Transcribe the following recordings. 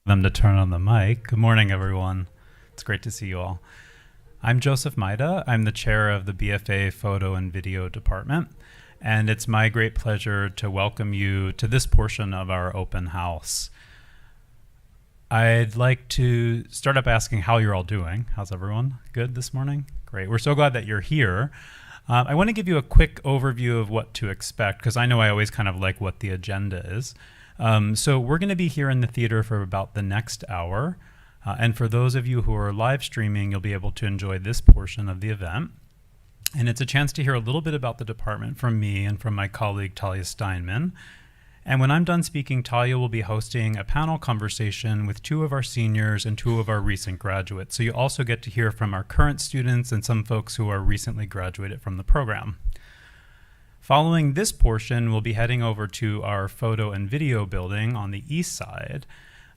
Them to turn on the mic. Good morning, everyone. It's great to see you all. I'm Joseph Maida. I'm the chair of the BFA Photo and Video Department, and it's my great pleasure to welcome you to this portion of our open house. I'd like to start up asking how you're all doing. How's everyone? Good this morning? Great. We're so glad that you're here. I want to give you a quick overview of what to expect, because I know I always kind of like what the agenda is. So we're going to be here in the theater for about the next hour. And for those of you who are live streaming, you'll be able to enjoy this portion of the event. And it's a chance to hear a little bit about the department from me and from my colleague, Talia Steinman. And when I'm done speaking, Talia will be hosting a panel conversation with two of our seniors and two of our recent graduates. So you also get to hear from our current students and some folks who are recently graduated from the program. Following this portion, we'll be heading over to our photo and video building on the east side,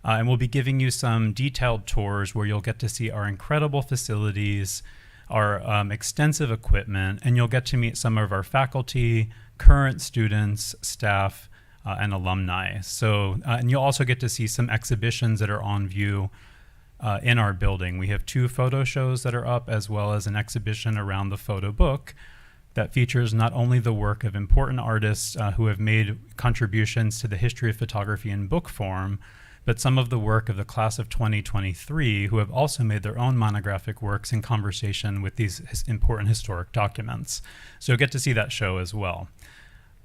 and we'll be giving you some detailed tours where you'll get to see our incredible facilities, our extensive equipment, and you'll get to meet some of our faculty, current students, staff, and alumni. So, and you'll also get to see some exhibitions that are on view in our building. We have 2 photo shows that are up, as well as an exhibition around the photo book that features not only the work of important artists who have made contributions to the history of photography in book form, but some of the work of the class of 2023 who have also made their own monographic works in conversation with these important historic documents. So you'll get to see that show as well.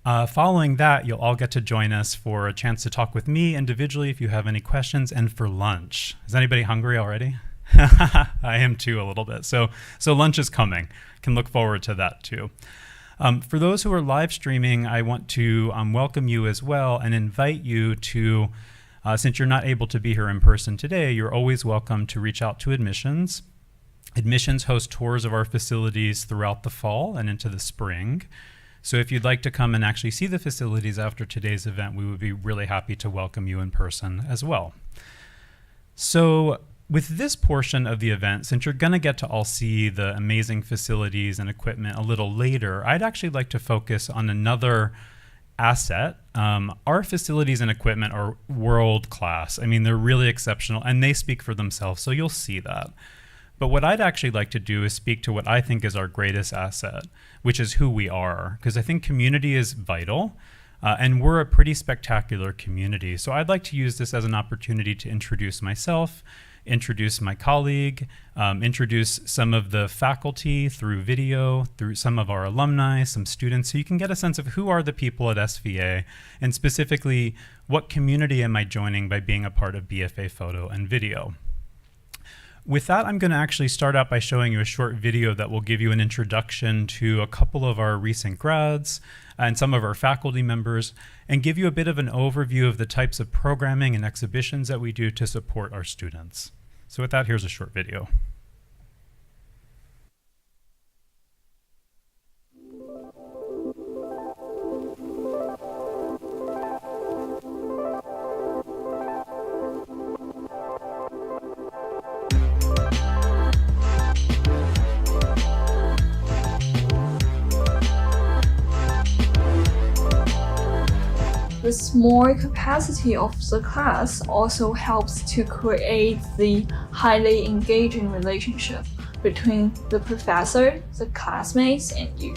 Following that, you'll all get to join us for a chance to talk with me individually if you have any questions, and for lunch. Is anybody hungry already? I am too, a little bit. So lunch is coming. Can look forward to that too. For those who are live streaming, I want to welcome you as well and invite you to, since you're not able to be here in person today, you're always welcome to reach out to admissions. Admissions host tours of our facilities throughout the fall and into the spring. So if you'd like to come and actually see the facilities after today's event, we would be really happy to welcome you in person as well. So with this portion of the event, since you're going to get to all see the amazing facilities and equipment a little later, I'd actually like to focus on another asset. Our facilities and equipment are world class. I mean, they're really exceptional, and they speak for themselves, so you'll see that. But what I'd actually like to do is speak to what I think is our greatest asset, which is who we are, because I think community is vital. And we're a pretty spectacular community. So I'd like to use this as an opportunity to introduce myself, introduce my colleague, introduce some of the faculty through video, through some of our alumni, some students, so you can get a sense of who are the people at SVA, and specifically, what community am I joining by being a part of BFA Photo and Video. With that, I'm going to actually start out by showing you a short video that will give you an introduction to a couple of our recent grads and some of our faculty members, and give you a bit of an overview of the types of programming and exhibitions that we do to support our students. So with that, here's a short video. The small capacity of the class also helps to create the highly engaging relationship between the professor, the classmates, and you.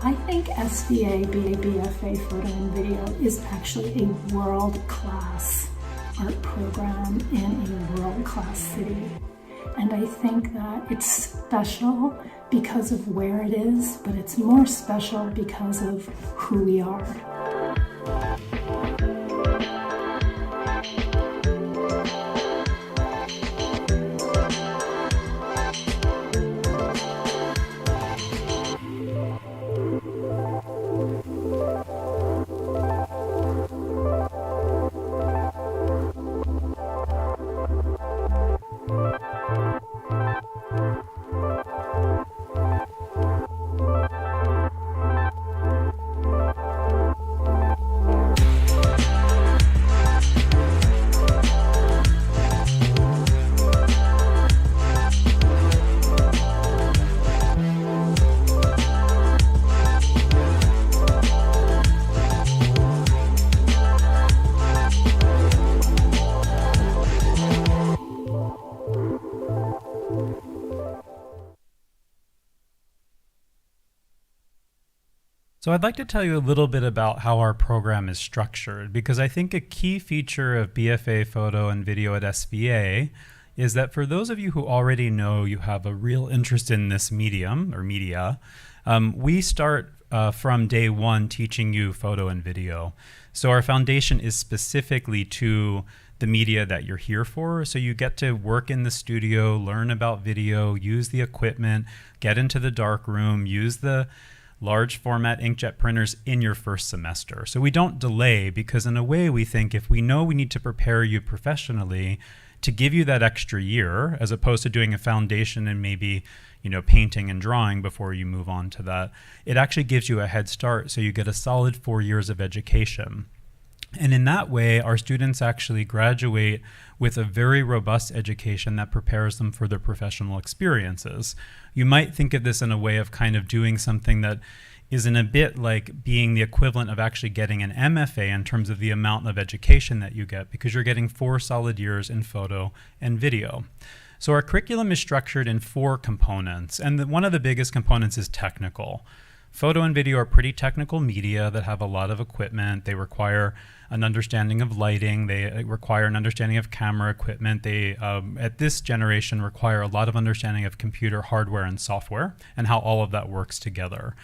I think SVA BFA Photo and Video is actually a world-class art program in a world-class city. And I think that it's special because of where it is, but it's more special because of who we are. So I'd like to tell you a little bit about how our program is structured, because I think a key feature of BFA Photo and Video at SVA is that for those of you who already know you have a real interest in this medium or media, we start from day one teaching you photo and video. So our foundation is specifically to the media that you're here for. So you get to work in the studio, learn about video, use the equipment, get into the dark room, use the large format inkjet printers in your first semester. So we don't delay, because in a way we think if we know we need to prepare you professionally to give you that extra year, as opposed to doing a foundation and maybe painting and drawing before you move on to that, it actually gives you a head start, so you get a solid 4 years of education. And in that way, our students actually graduate with a very robust education that prepares them for their professional experiences. You might think of this in a way of kind of doing something that is in a bit like being the equivalent of actually getting an MFA in terms of the amount of education that you get, because you're getting 4 solid years in photo and video. So our curriculum is structured in 4 components, and one of the biggest components is technical. Photo and video are pretty technical media that have a lot of equipment. They require an understanding of lighting. They require an understanding of camera equipment. They, at this generation, require a lot of understanding of computer hardware and software and how all of that works together.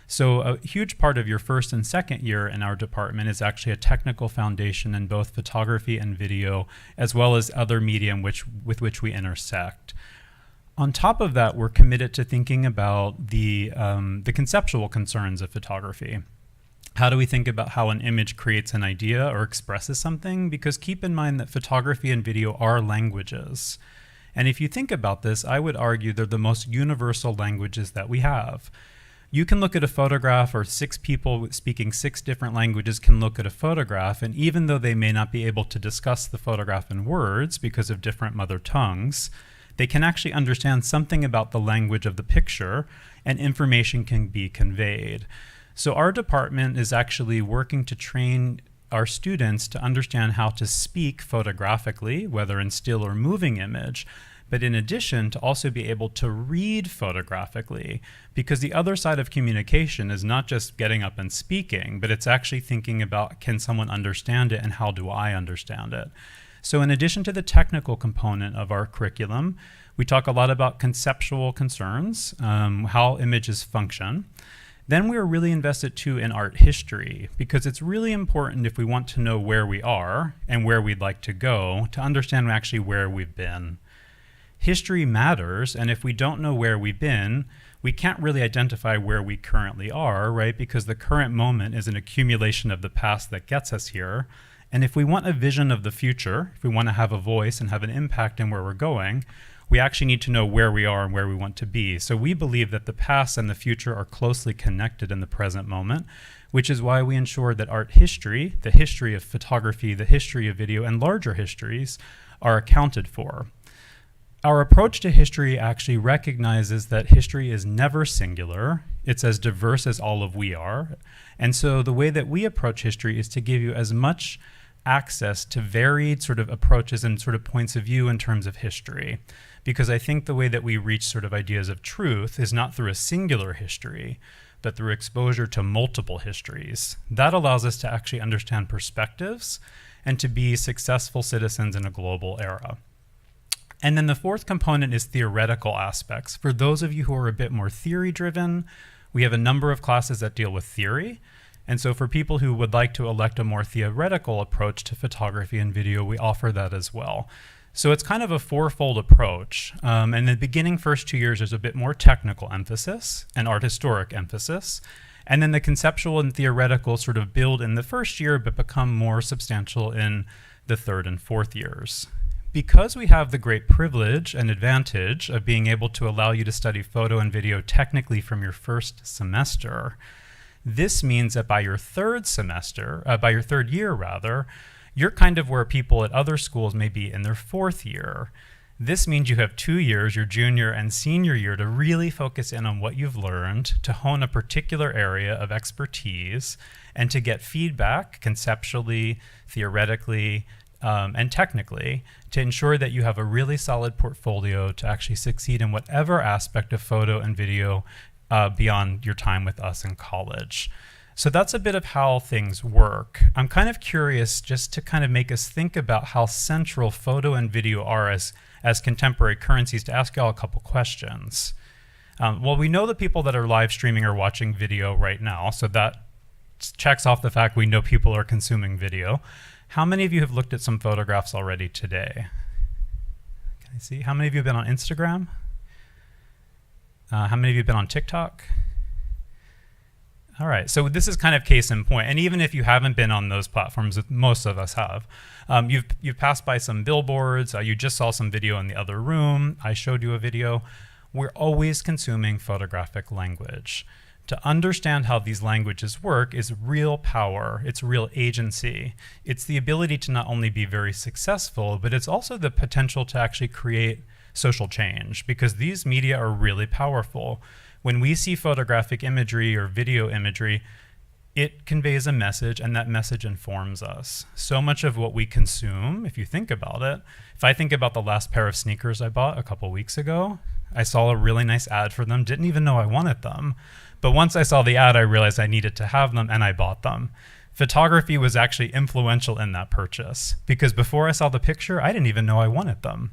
So a huge part of your first and second year in our department is actually a technical foundation in both photography and video, as well as other media with which we intersect. On top of that, we're committed to thinking about the conceptual concerns of photography. How do we think about how an image creates an idea or expresses something? Because keep in mind that photography and video are languages. And if you think about this, I would argue they're the most universal languages that we have. You can look at a photograph, or 6 people speaking 6 different languages can look at a photograph, and even though they may not be able to discuss the photograph in words because of different mother tongues, they can actually understand something about the language of the picture, and information can be conveyed. So our department is actually working to train our students to understand how to speak photographically, whether in still or moving image, but in addition to also be able to read photographically, because the other side of communication is not just getting up and speaking, but it's actually thinking about, can someone understand it and how do I understand it? So in addition to the technical component of our curriculum, we talk a lot about conceptual concerns, how images function. Then we're really invested too in art history, because it's really important, if we want to know where we are and where we'd like to go, to understand actually where we've been. History matters, and if we don't know where we've been, we can't really identify where we currently are, right? Because the current moment is an accumulation of the past that gets us here. And if we want a vision of the future, if we want to have a voice and have an impact in where we're going, we actually need to know where we are and where we want to be. So we believe that the past and the future are closely connected in the present moment, which is why we ensure that art history, the history of photography, the history of video, and larger histories are accounted for. Our approach to history actually recognizes that history is never singular. It's as diverse as all of we are. And so the way that we approach history is to give you as much access to varied sort of approaches and sort of points of view in terms of history. Because I think the way that we reach sort of ideas of truth is not through a singular history, but through exposure to multiple histories. That allows us to actually understand perspectives and to be successful citizens in a global era. And then the fourth component is theoretical aspects. For those of you who are a bit more theory-driven, we have a number of classes that deal with theory. And so for people who would like to elect a more theoretical approach to photography and video, we offer that as well. So it's kind of a fourfold approach. In the beginning first 2 years, there's a bit more technical emphasis and art historic emphasis. And then the conceptual and theoretical sort of build in the first year, but become more substantial in the 3rd and 4th years. Because we have the great privilege and advantage of being able to allow you to study photo and video technically from your first semester, this means that by your third year, you're kind of where people at other schools may be in their 4th year. This means you have 2 years, your junior and senior year, to really focus in on what you've learned, to hone a particular area of expertise, and to get feedback conceptually, theoretically, and technically, to ensure that you have a really solid portfolio to actually succeed in whatever aspect of photo and video beyond your time with us in college. So that's a bit of how things work. I'm kind of curious, just to kind of make us think about how central photo and video are as contemporary currencies, to ask y'all a couple questions. Well, we know that people that are live streaming are watching video right now, so that checks off the fact we know people are consuming video. How many of you have looked at some photographs already today? Can I see? How many of you have been on Instagram? How many of you have been on TikTok? All right, so this is kind of case in point. And even if you haven't been on those platforms, most of us have, you've passed by some billboards, you just saw some video in the other room, I showed you a video. We're always consuming photographic language. To understand how these languages work is real power, it's real agency. It's the ability to not only be very successful, but it's also the potential to actually create social change, because these media are really powerful. When we see photographic imagery or video imagery, it conveys a message, and that message informs us. So much of what we consume, if you think about it, if I think about the last pair of sneakers I bought a couple weeks ago, I saw a really nice ad for them, didn't even know I wanted them. But once I saw the ad, I realized I needed to have them, and I bought them. Photography was actually influential in that purchase, because before I saw the picture, I didn't even know I wanted them.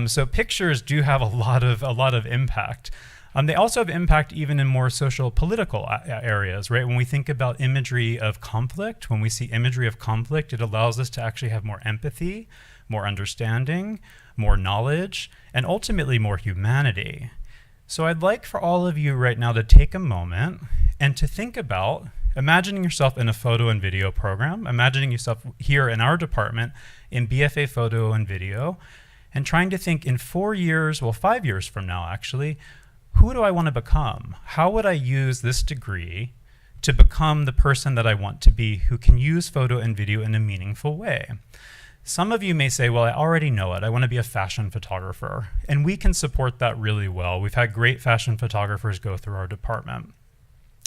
So pictures do have a lot of impact. They also have impact even in more social political areas, right? When we think about imagery of conflict, when we see imagery of conflict, it allows us to actually have more empathy, more understanding, more knowledge, and ultimately more humanity. So I'd like for all of you right now to take a moment and to think about imagining yourself in a photo and video program, imagining yourself here in our department in BFA Photo and Video, and trying to think in 4 years, well, 5 years from now actually, who do I want to become? How would I use this degree to become the person that I want to be, who can use photo and video in a meaningful way? Some of you may say, well, I already know it. I want to be a fashion photographer. And we can support that really well. We've had great fashion photographers go through our department.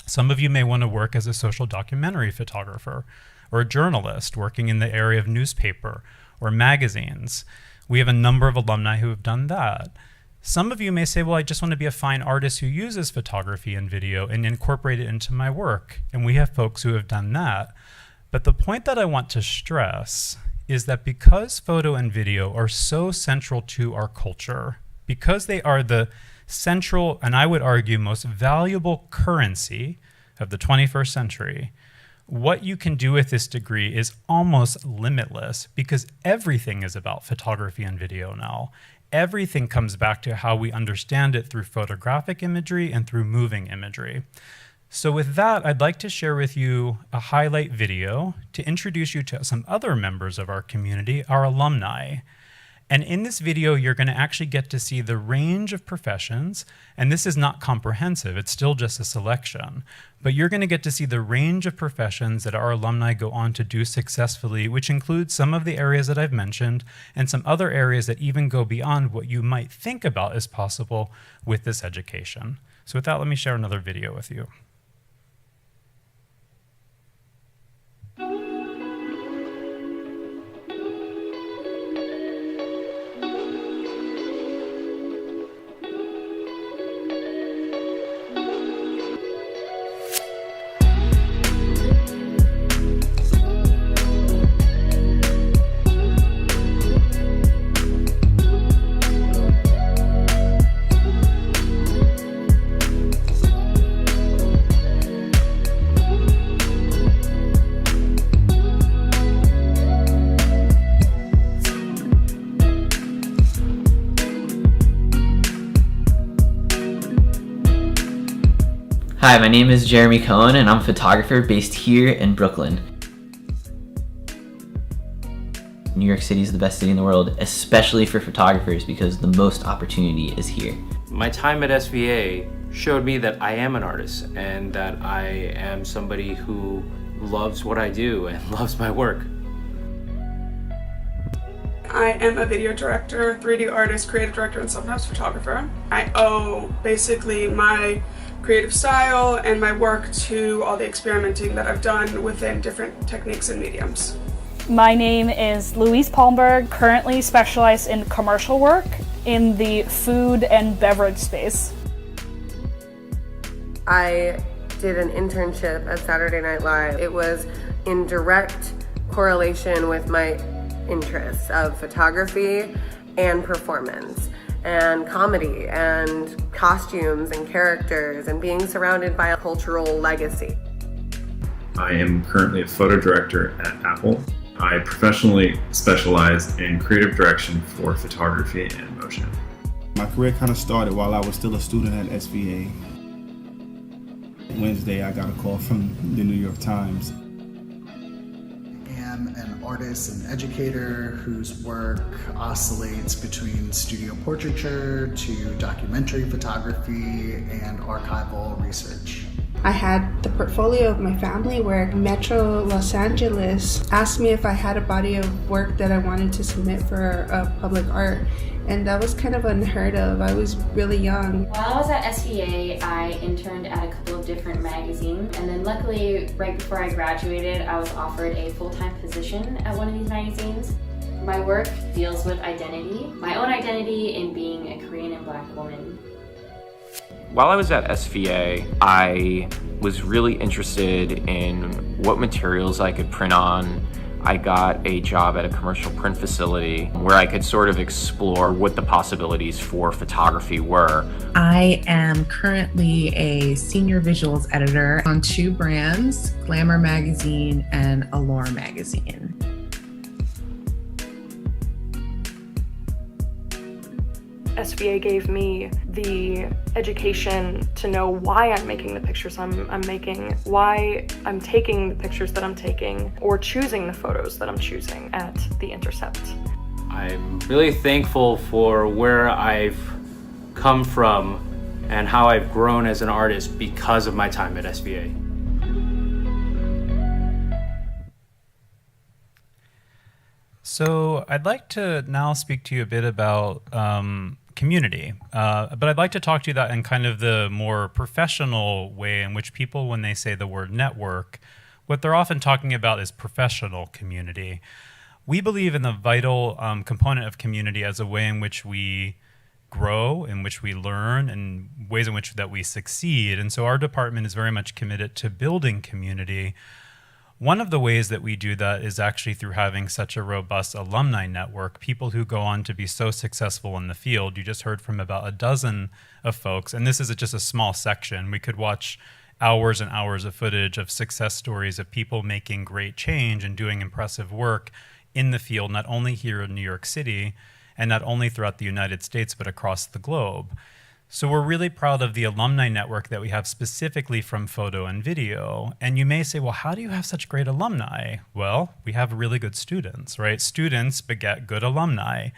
Some of you may want to work as a social documentary photographer or a journalist working in the area of newspaper or magazines. We have a number of alumni who have done that. Some of you may say, well, I just want to be a fine artist who uses photography and video and incorporate it into my work. And we have folks who have done that. But the point that I want to stress is that because photo and video are so central to our culture, because they are the central, and I would argue most valuable currency of the 21st century, what you can do with this degree is almost limitless, because everything is about photography and video now. Everything comes back to how we understand it through photographic imagery and through moving imagery. So with that, I'd like to share with you a highlight video to introduce you to some other members of our community, our alumni. And in this video, you're going to actually get to see the range of professions, and this is not comprehensive, it's still just a selection, but you're going to get to see the range of professions that our alumni go on to do successfully, which includes some of the areas that I've mentioned, and some other areas that even go beyond what you might think about as possible with this education. So with that, let me share another video with you. Hi, my name is Jeremy Cohen, and I'm a photographer based here in Brooklyn. New York City is the best city in the world, especially for photographers, because the most opportunity is here. My time at SVA showed me that I am an artist and that I am somebody who loves what I do and loves my work. I am a video director, 3D artist, creative director, and sometimes photographer. I owe basically my creative style and my work to all the experimenting that I've done within different techniques and mediums. My name is Louise Palmberg, currently specialized in commercial work in the food and beverage space. I did an internship at Saturday Night Live. It was in direct correlation with my interests of photography and performance and comedy and costumes and characters and being surrounded by a cultural legacy. I am currently a photo director at Apple. I professionally specialize in creative direction for photography and motion. My career kind of started while I was still a student at SVA. Wednesday, I got a call from the New York Times. I'm an artist and educator whose work oscillates between studio portraiture to documentary photography and archival research. I had the portfolio of my family where Metro Los Angeles asked me if I had a body of work that I wanted to submit for a public art. And that was kind of unheard of. I was really young. While I was at SVA, I interned at a couple of different magazines. And then luckily, right before I graduated, I was offered a full-time position at one of these magazines. My work deals with identity, my own identity in being a Korean and Black woman. While I was at SVA, I was really interested in what materials I could print on. I got a job at a commercial print facility where I could sort of explore what the possibilities for photography were. I am currently a senior visuals editor on 2 brands, Glamour Magazine and Allure Magazine. SVA gave me the education to know why I'm making the pictures I'm making, why I'm taking the pictures that I'm taking, or choosing the photos that I'm choosing at The Intercept. I'm really thankful for where I've come from and how I've grown as an artist because of my time at SVA. So I'd like to now speak to you a bit about community, but I'd like to talk to you that in kind of the more professional way in which people, when they say the word network, what they're often talking about is professional community. We believe in the vital component of community as a way in which we grow, in which we learn, and ways in which that we succeed. And so our department is very much committed to building community. One of the ways that we do that is actually through having such a robust alumni network, people who go on to be so successful in the field. You just heard from about a dozen of folks, and this is just a small section. We could watch hours and hours of footage of success stories of people making great change and doing impressive work in the field, not only here in New York City, and not only throughout the United States, but across the globe. So we're really proud of the alumni network that we have specifically from photo and video. And you may say, well, how do you have such great alumni? Well, we have really good students, right? Students beget good alumni.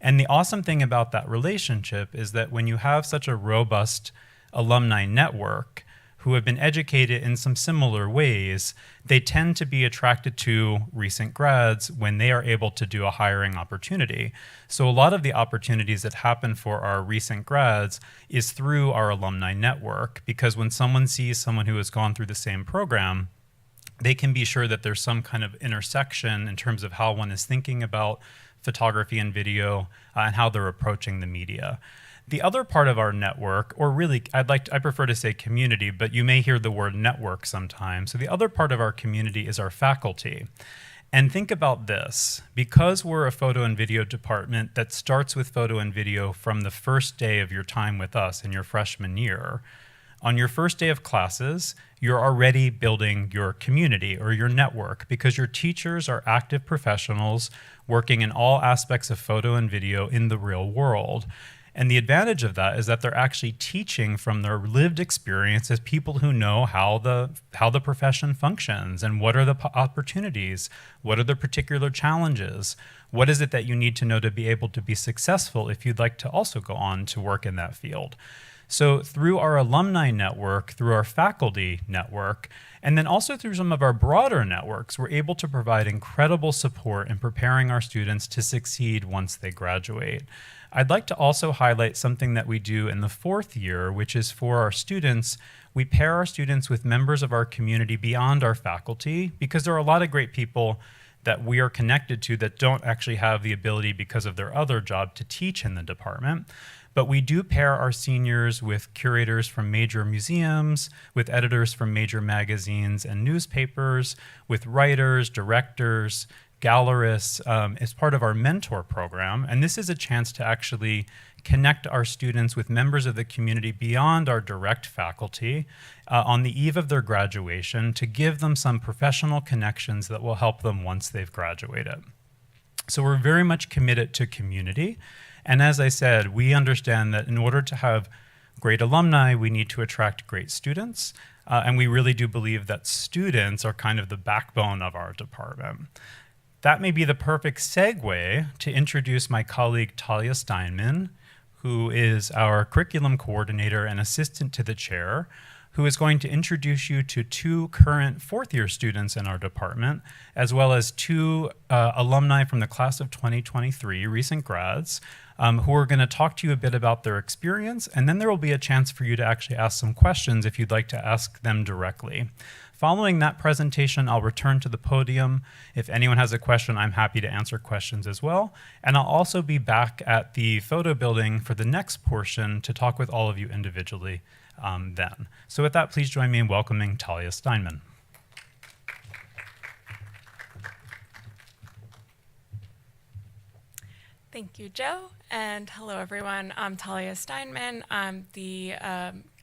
And the awesome thing about that relationship is that when you have such a robust alumni network who have been educated in some similar ways, they tend to be attracted to recent grads when they are able to do a hiring opportunity. So a lot of the opportunities that happen for our recent grads is through our alumni network, because when someone sees someone who has gone through the same program, they can be sure that there's some kind of intersection in terms of how one is thinking about photography and video and how they're approaching the media. The other part of our network, or really, I prefer to say community, but you may hear the word network sometimes. So the other part of our community is our faculty. And think about this, because we're a photo and video department that starts with photo and video from the first day of your time with us in your freshman year, on your first day of classes, you're already building your community or your network, because your teachers are active professionals working in all aspects of photo and video in the real world. And the advantage of that is that they're actually teaching from their lived experience as people who know how the profession functions and what are the opportunities, what are the particular challenges, what is it that you need to know to be able to be successful if you'd like to also go on to work in that field. So through our alumni network, through our faculty network, and then also through some of our broader networks, we're able to provide incredible support in preparing our students to succeed once they graduate. I'd like to also highlight something that we do in the 4th year, which is for our students. We pair our students with members of our community beyond our faculty, because there are a lot of great people that we are connected to that don't actually have the ability because of their other job to teach in the department. But we do pair our seniors with curators from major museums, with editors from major magazines and newspapers, with writers, directors, gallerists as part of our mentor program. And this is a chance to actually connect our students with members of the community beyond our direct faculty on the eve of their graduation to give them some professional connections that will help them once they've graduated. So we're very much committed to community. And as I said, we understand that in order to have great alumni, we need to attract great students. And we really do believe that students are kind of the backbone of our department. That may be the perfect segue to introduce my colleague Talia Steinman, who is our curriculum coordinator and assistant to the chair, who is going to introduce you to two current fourth-year students in our department, as well as two alumni from the class of 2023, recent grads, who are going to talk to you a bit about their experience, and then there will be a chance for you to actually ask some questions if you'd like to ask them directly. Following that presentation, I'll return to the podium. If anyone has a question, I'm happy to answer questions as well. And I'll also be back at the photo building for the next portion to talk with all of you individually then. So with that, please join me in welcoming Talia Steinman. Thank you, Joe, and hello everyone. I'm Talia Steinman. I'm the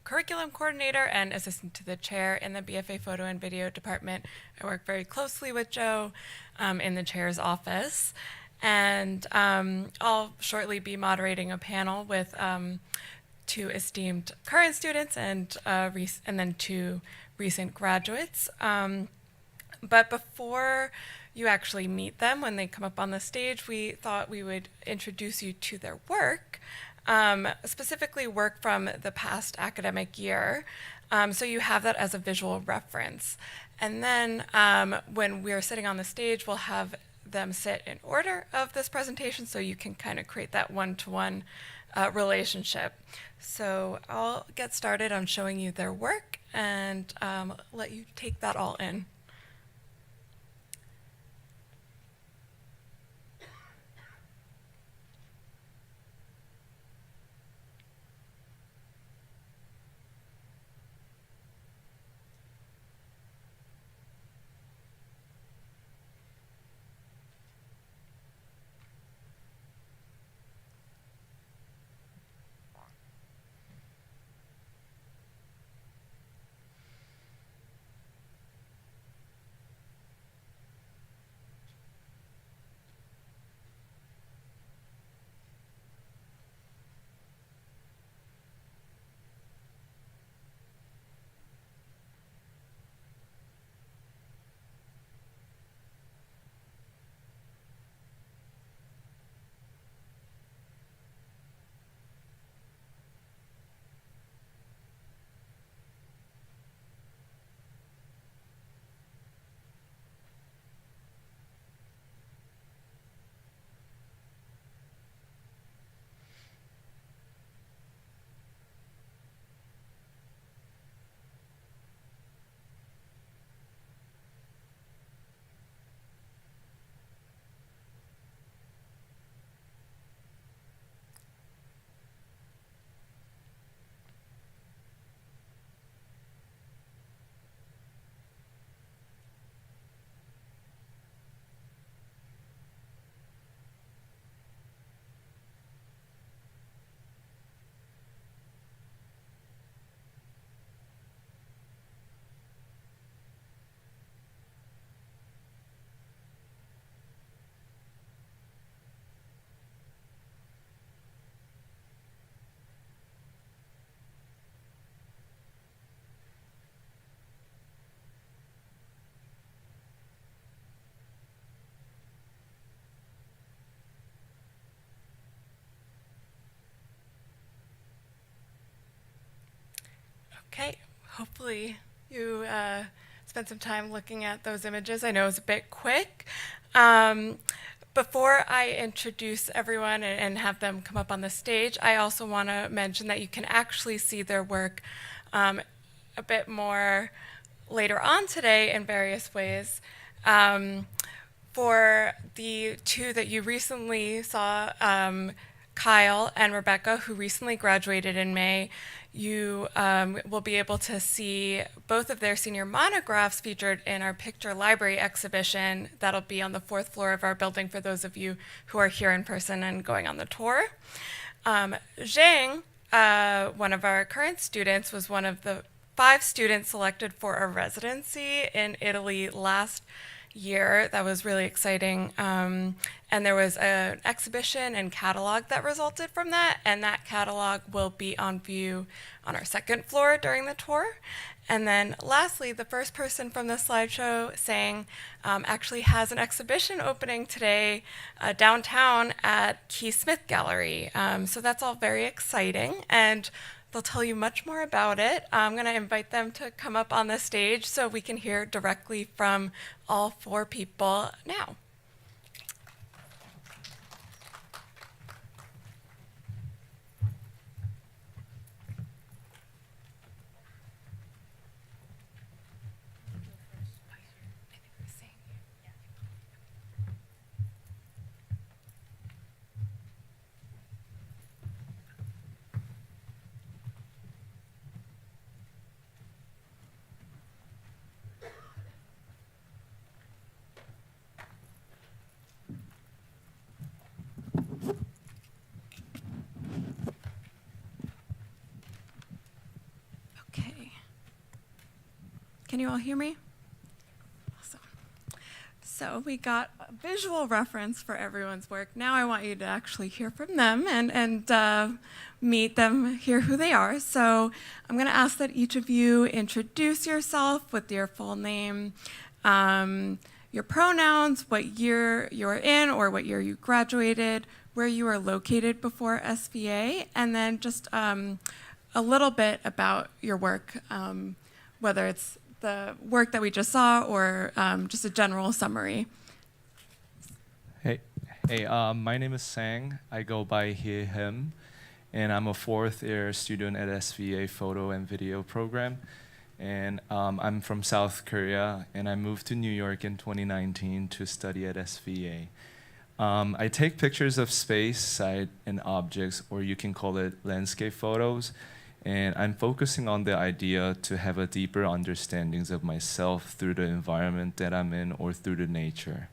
curriculum coordinator and assistant to the chair in the BFA Photo and Video department. I work very closely with Joe in the chair's office, and I'll shortly be moderating a panel with two esteemed current students and then two recent graduates. But before you actually meet them, when they come up on the stage, we thought we would introduce you to their work, specifically work from the past academic year. So you have that as a visual reference. And then when we're sitting on the stage, we'll have them sit in order of this presentation so you can kind of create that one-to-one relationship. So I'll get started on showing you their work and let you take that all in. Okay, hopefully you spent some time looking at those images. I know it was a bit quick. Before I introduce everyone and have them come up on the stage, I also want to mention that you can actually see their work a bit more later on today in various ways. for the two that you recently saw, Kyle and Rebecca, who recently graduated in May, you will be able to see both of their senior monographs featured in our picture library exhibition that'll be on the 4th floor of our building for those of you who are here in person and going on the tour. Zhang, one of our current students, was one of the 5 students selected for a residency in Italy last year. That was really exciting. And there was an exhibition and catalog that resulted from that, and that catalog will be on view on our 2nd floor during the tour. And then lastly, the first person from the slideshow saying actually has an exhibition opening today downtown at Key Smith Gallery. So that's all very exciting, and they'll tell you much more about it. I'm going to invite them to come up on the stage so we can hear directly from all 4 people now. Can you all hear me? Awesome. So we got a visual reference for everyone's work. Now I want you to actually hear from them and meet them, hear who they are. So I'm going to ask that each of you introduce yourself with your full name, your pronouns, what year you're in or what year you graduated, where you were located before SVA, and then just a little bit about your work, whether it's the work that we just saw or just a general summary. Hey, my name is Sang. I go by he, him, and I'm a 4th year student at SVA Photo and Video program. And I'm from South Korea, and I moved to New York in 2019 to study at SVA. I take pictures of space, site, and objects, or you can call it landscape photos. And I'm focusing on the idea to have a deeper understanding of myself through the environment that I'm in or through the nature.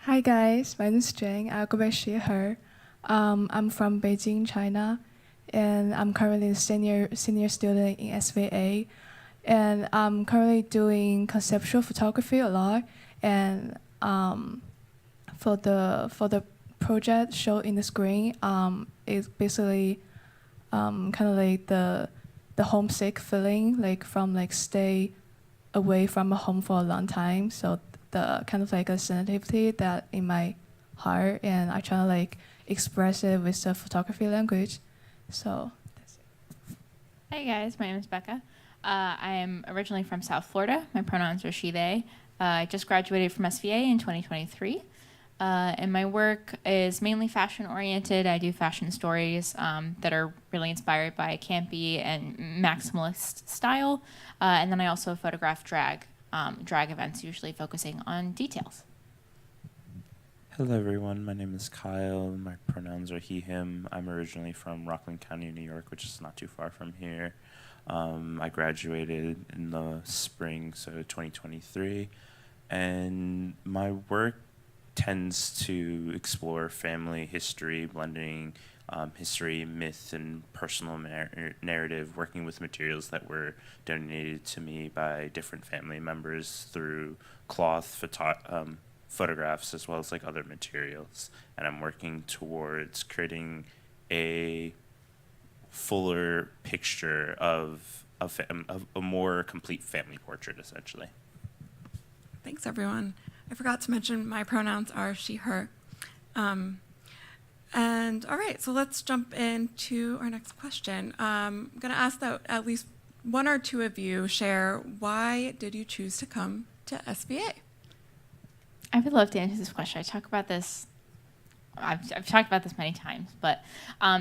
Hi guys, my name is Jane. I go by she, her. I'm from Beijing, China, and I'm currently a senior student in SVA. And I'm currently doing conceptual photography a lot. And for the project shown in the screen, it's basically kind of like the homesick feeling, like from like stay away from a home for a long time. So the kind of like a sensitivity that in my heart, and I try to like express it with the photography language. So that's it. Hey guys, my name is Becca. I am originally from South Florida. My pronouns are she, they. I just graduated from SVA in 2023. And my work is mainly fashion-oriented. I do fashion stories that are really inspired by campy and maximalist style. And then I also photograph drag events, usually focusing on details. Hello, everyone. My name is Kyle. My pronouns are he, him. I'm originally from Rockland County, New York, which is not too far from here. I graduated in the spring, so 2023. And my work tends to explore family history, blending history, myth, and personal narrative, working with materials that were donated to me by different family members through cloth, photographs, as well as like other materials. And I'm working towards creating a fuller picture of a more complete family portrait, essentially. Thanks, everyone. I forgot to mention my pronouns are she, her. And all right, so let's jump into our next question. I'm going to ask that at least one or two of you share why did you choose to come to SVA? I would love to answer this question. I talk about this. I've talked about this many times, but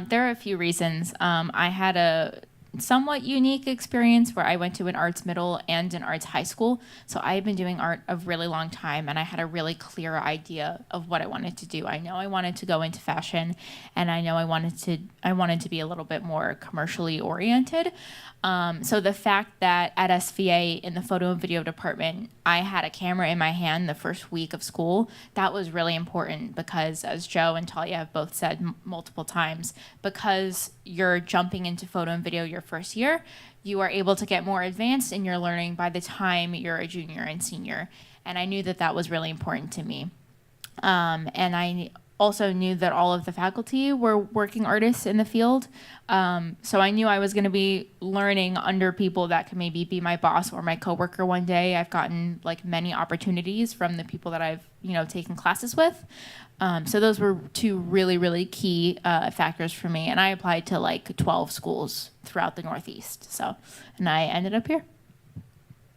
there are a few reasons. I had a somewhat unique experience where I went to an arts middle and an arts high school. So I had been doing art a really long time, and I had a really clear idea of what I wanted to do. I know I wanted to go into fashion, and I know I wanted to be a little bit more commercially oriented. So the fact that at SVA in the photo and video department, I had a camera in my hand the first week of school, that was really important because, as Joe and Talia have both said multiple times, because you're jumping into photo and video your first year, you are able to get more advanced in your learning by the time you're a junior and senior. And I knew that that was really important to me. And I also knew that all of the faculty were working artists in the field. So I knew I was going to be learning under people that could maybe be my boss or my coworker one day. I've gotten like many opportunities from the people that I've, taken classes with. So those were two really, really key factors for me. And I applied to like 12 schools throughout the Northeast. And I ended up here.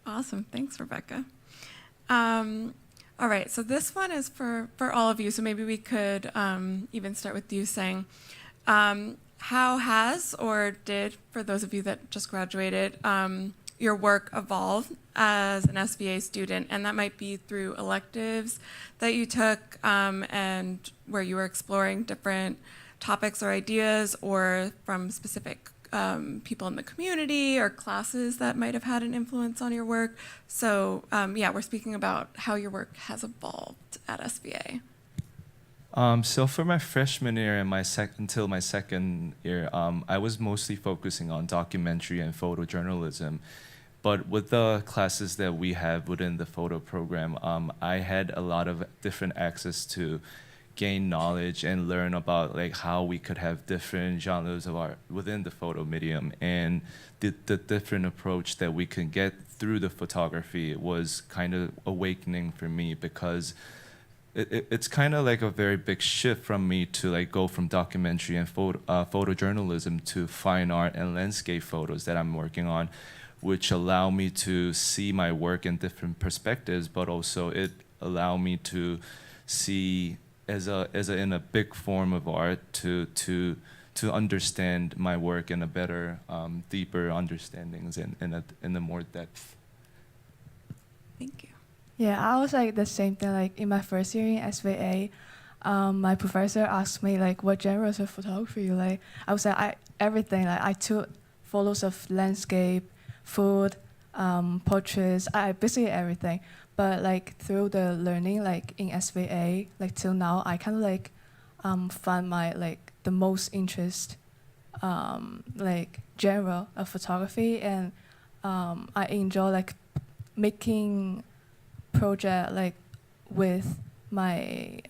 Awesome. Thanks, Rebecca. All right, so this one is for all of you, so maybe we could even start with you saying, how has or did, for those of you that just graduated, your work evolve as an SVA student? And that might be through electives that you took and where you were exploring different topics or ideas, or from specific people in the community or classes that might have had an influence on your work. So we're speaking about how your work has evolved at SVA. So for my freshman year and until my second year, I was mostly focusing on documentary and photojournalism. But with the classes that we have within the photo program, I had a lot of different access to gain knowledge and learn about like how we could have different genres of art within the photo medium, and the different approach that we can get through the photography was kind of awakening for me, because it's kind of like a very big shift from me to like go from documentary and photojournalism to fine art and landscape photos that I'm working on, which allow me to see my work in different perspectives, but also it allow me to see as in a big form of art to understand my work in a better, deeper understandings in a more depth. Thank you. Yeah, I was like the same thing. Like in my first year in SVA, my professor asked me like, what genres of photography you like. I was like, everything. Like I took photos of landscape, food, portraits. I basically everything. But like through the learning, like in SVA, like till now, I kind of like find my like the most interest like genre of photography, and I enjoy like making project like with my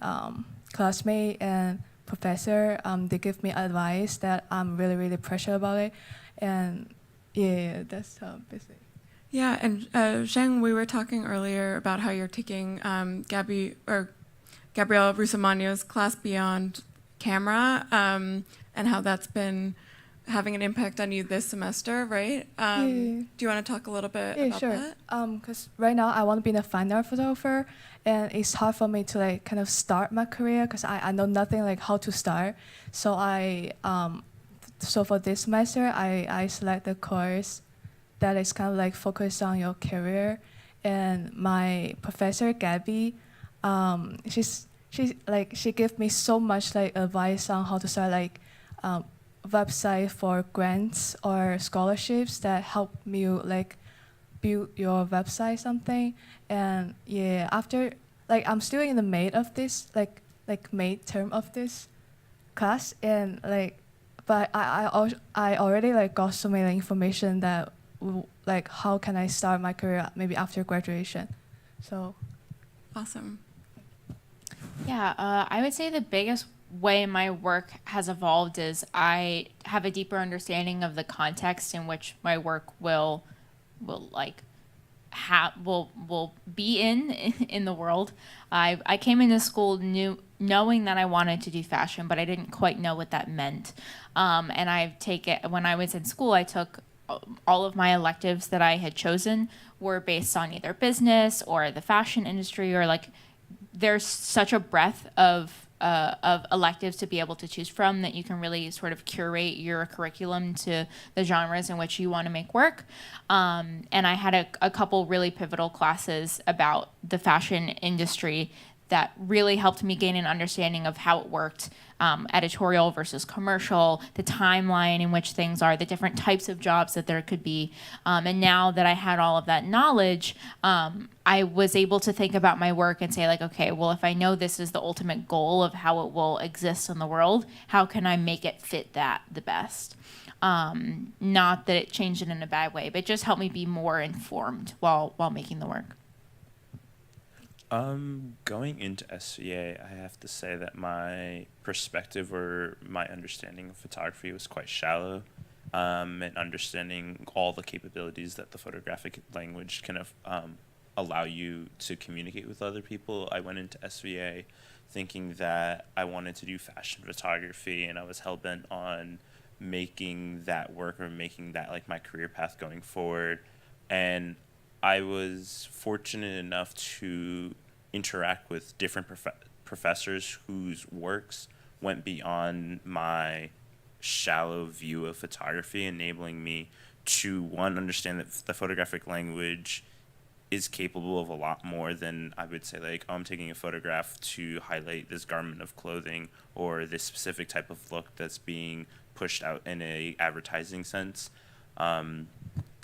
classmate and professor. They give me advice that I'm really, really passionate about it, and yeah, that's basically. Yeah, and Zheng, we were talking earlier about how you're taking Gabrielle Rusamano's class Beyond Camera, and how that's been having an impact on you this semester, right? Do you want to talk a little bit about that? Because right now I want to be a fine art photographer, and it's hard for me to like kind of start my career because I know nothing like how to start. So so for this semester I select the course that is kind of like focused on your career, and my professor Gabby, she gave me so much like advice on how to start like website for grants or scholarships that help me like build your website something. And yeah, after like I'm still in the mid of this like mid term of this class, and like but I already like got so many information that like how can I start my career maybe after graduation. So awesome. Yeah, I would say the biggest way my work has evolved is I have a deeper understanding of the context in which my work will be in the world. I came into school knowing that I wanted to do fashion, but I didn't quite know what that meant. And when I was in school, I took all of my electives that I had chosen were based on either business or the fashion industry, or like there's such a breadth of of electives to be able to choose from, that you can really sort of curate your curriculum to the genres in which you want to make work. And I had a couple really pivotal classes about the fashion industry that really helped me gain an understanding of how it worked, editorial versus commercial, the timeline in which things are, the different types of jobs that there could be. And now that I had all of that knowledge, I was able to think about my work and say, like, okay, well, if I know this is the ultimate goal of how it will exist in the world, how can I make it fit that the best? Not that it changed it in a bad way, but just helped me be more informed while making the work. Going into SVA, I have to say that my perspective or my understanding of photography was quite shallow, and understanding all the capabilities that the photographic language can allow you to communicate with other people. I went into SVA thinking that I wanted to do fashion photography, and I was hell-bent on making that work or making that like my career path going forward. And I was fortunate enough to interact with different professors whose works went beyond my shallow view of photography, enabling me to, one, understand that the photographic language is capable of a lot more than I would say, like, oh, I'm taking a photograph to highlight this garment of clothing or this specific type of look that's being pushed out in a advertising sense. And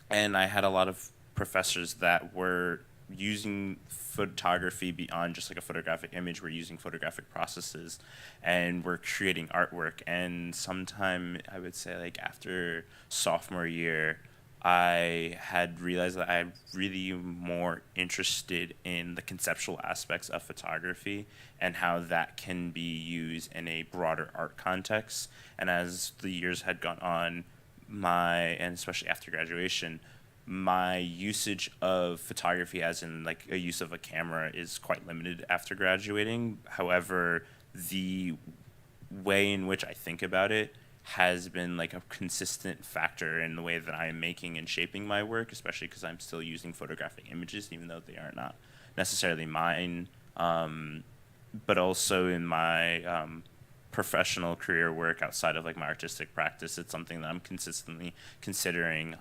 I had a lot of professors that were using photography beyond just like a photographic image. We're using photographic processes and we're creating artwork. And sometime, I would say, like after sophomore year, I had realized that I'm really more interested in the conceptual aspects of photography and how that can be used in a broader art context. And as the years had gone on, and especially after graduation, my usage of photography as in like a use of a camera is quite limited after graduating. However, the way in which I think about it has been like a consistent factor in the way that I am making and shaping my work, especially because I'm still using photographic images, even though they are not necessarily mine, but also in my professional career work outside of like my artistic practice. It's something that I'm consistently considering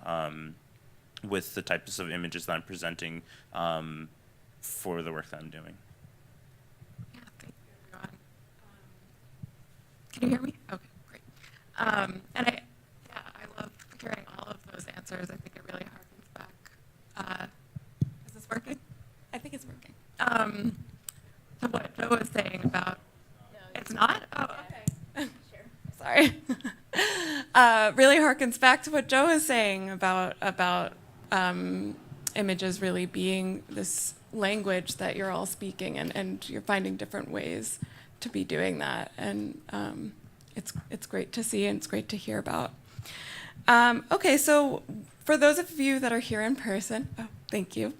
with the types of images that I'm presenting for the work that I'm doing. Yeah, thank you, everyone. Can you hear me? Okay, great. And I love hearing all of those answers. I think it really harkens back. Is this working? I think it's working. To what Joe was saying about. No, it's not? Oh, okay. Sure. Sorry. Really harkens back to what Joe was saying about images really being this language that you're all speaking, and you're finding different ways to be doing that. And it's great to see and it's great to hear about. Okay, so for those of you that are here in person, thank you.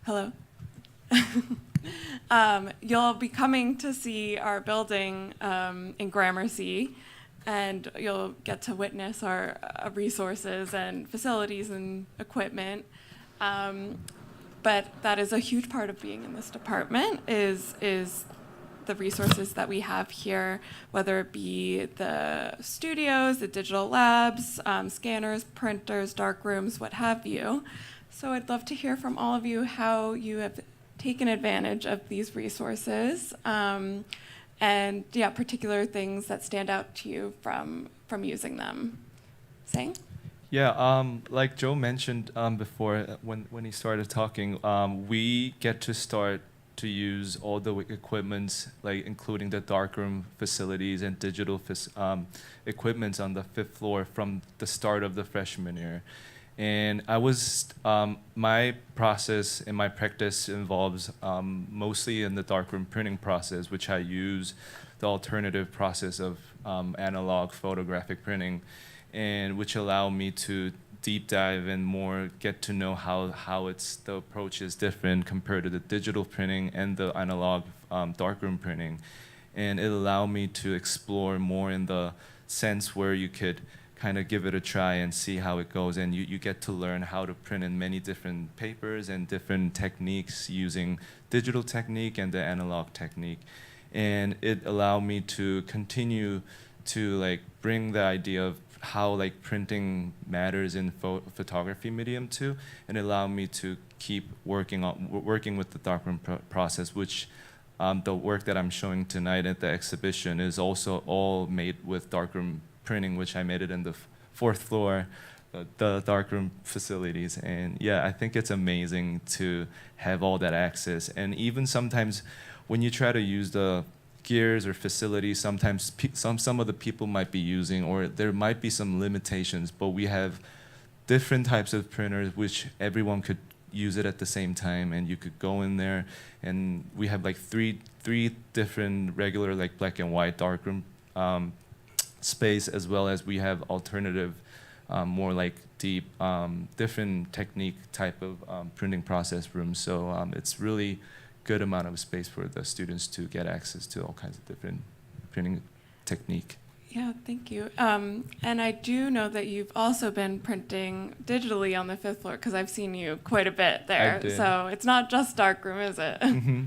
Hello. You'll be coming to see our building in Gramercy, and you'll get to witness our resources and facilities and equipment. But that is a huge part of being in this department is the resources that we have here, whether it be the studios, the digital labs, scanners, printers, dark rooms, what have you. So I'd love to hear from all of you how you have taken advantage of these resources, and particular things that stand out to you from using them. Sang? Yeah, like Joe mentioned before, when he started talking, we get to start to use all the equipments, like including the darkroom facilities and digital equipments on the 5th floor from the start of the freshman year. And my process and my practice involves mostly in the darkroom printing process, which I use the alternative process of analog photographic printing, and which allow me to deep dive and more get to know how the approach is different compared to the digital printing and the analog darkroom printing. And it allowed me to explore more in the sense where you could kind of give it a try and see how it goes. And you get to learn how to print in many different papers and different techniques using digital technique and the analog technique. And it allowed me to continue to like bring the idea of how like printing matters in photography medium too, and allow me to keep working with the darkroom process, which the work that I'm showing tonight at the exhibition is also all made with darkroom printing, which I made it in the fourth floor, the darkroom facilities. And yeah, I think it's amazing to have all that access. And even sometimes when you try to use the gears or facilities, sometimes some of the people might be using, or there might be some limitations, but we have different types of printers which everyone could use it at the same time, and you could go in there, and we have like three different regular like black and white darkroom space, as well as we have alternative more like deep different technique type of printing process rooms. So it's really good amount of space for the students to get access to all kinds of different printing technique. Yeah, thank you. And I do know that you've also been printing digitally on the 5th floor, because I've seen you quite a bit there. So it's not just darkroom, is it? Mm-hmm.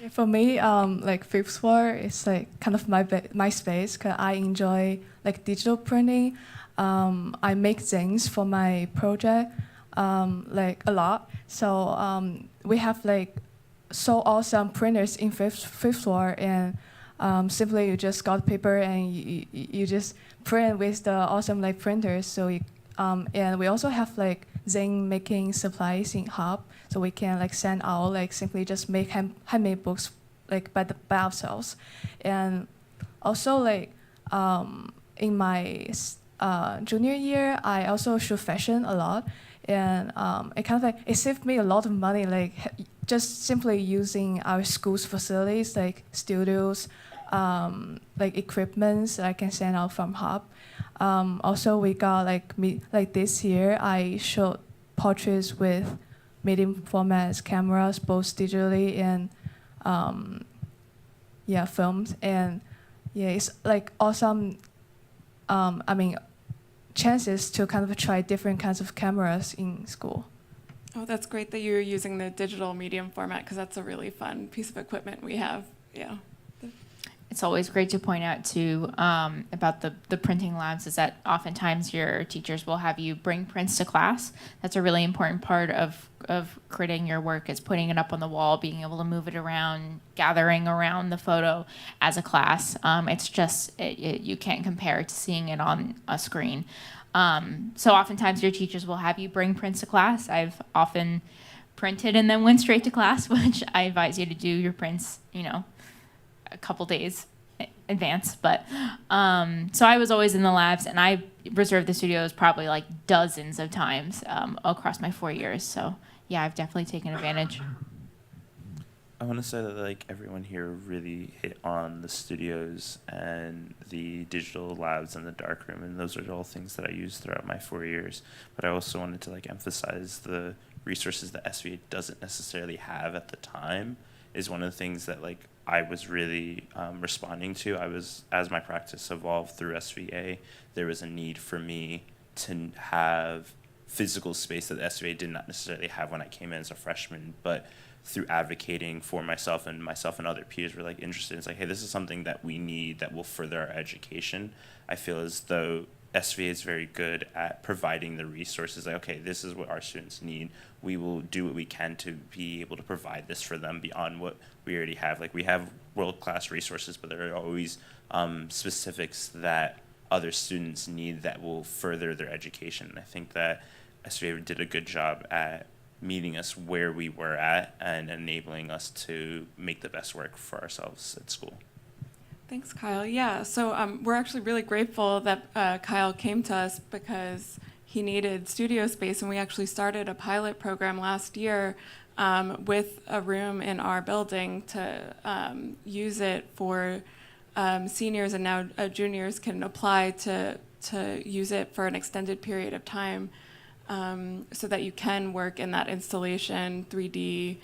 Yeah, for me, like 5th floor is like kind of my space, because I enjoy like digital printing. I make things for my project like a lot. So we have like so awesome printers in 5th floor, and simply you just got paper and you just print with the awesome like printers. So and we also have like zine making supplies in Hub, so we can like send out like simply just make handmade books like by ourselves. And also like in my junior year, I also shoot fashion a lot, and it kind of like it saved me a lot of money, like just simply using our school's facilities like studios, like equipments that I can send out from Hub. Also, we got like this year I shot portraits with medium format cameras, both digitally and filmed. And yeah, it's like awesome. I mean, chances to kind of try different kinds of cameras in school. Oh, that's great that you're using the digital medium format, because that's a really fun piece of equipment we have. Yeah. It's always great to point out too about the printing labs is that oftentimes your teachers will have you bring prints to class. That's a really important part of creating your work, is putting it up on the wall, being able to move it around, gathering around the photo as a class. It's just, you can't compare it to seeing it on a screen. So oftentimes your teachers will have you bring prints to class. I've often printed and then went straight to class, which I advise you to do your prints, a couple days advance. But so I was always in the labs, and I reserved the studios probably like dozens of times across my 4 years. So yeah, I've definitely taken advantage. I want to say that like everyone here really hit on the studios and the digital labs and the darkroom, and those are all things that I used throughout my 4 years. But I also wanted to like emphasize the resources that SVA doesn't necessarily have at the time is one of the things that like I was really responding to. As my practice evolved through SVA, there was a need for me to have physical space that the SVA did not necessarily have when I came in as a freshman, but through advocating for myself and other peers were like interested. It's like, hey, this is something that we need that will further our education. I feel as though SVA is very good at providing the resources. Like, okay, this is what our students need. We will do what we can to be able to provide this for them beyond what we already have. Like, we have world-class resources, but there are always specifics that other students need that will further their education. And I think that SVA did a good job at meeting us where we were at and enabling us to make the best work for ourselves at school. Thanks, Kyle. Yeah, so we're actually really grateful that Kyle came to us, because he needed studio space, and we actually started a pilot program last year with a room in our building to use it for seniors, and now juniors can apply to use it for an extended period of time, so that you can work in that installation 3D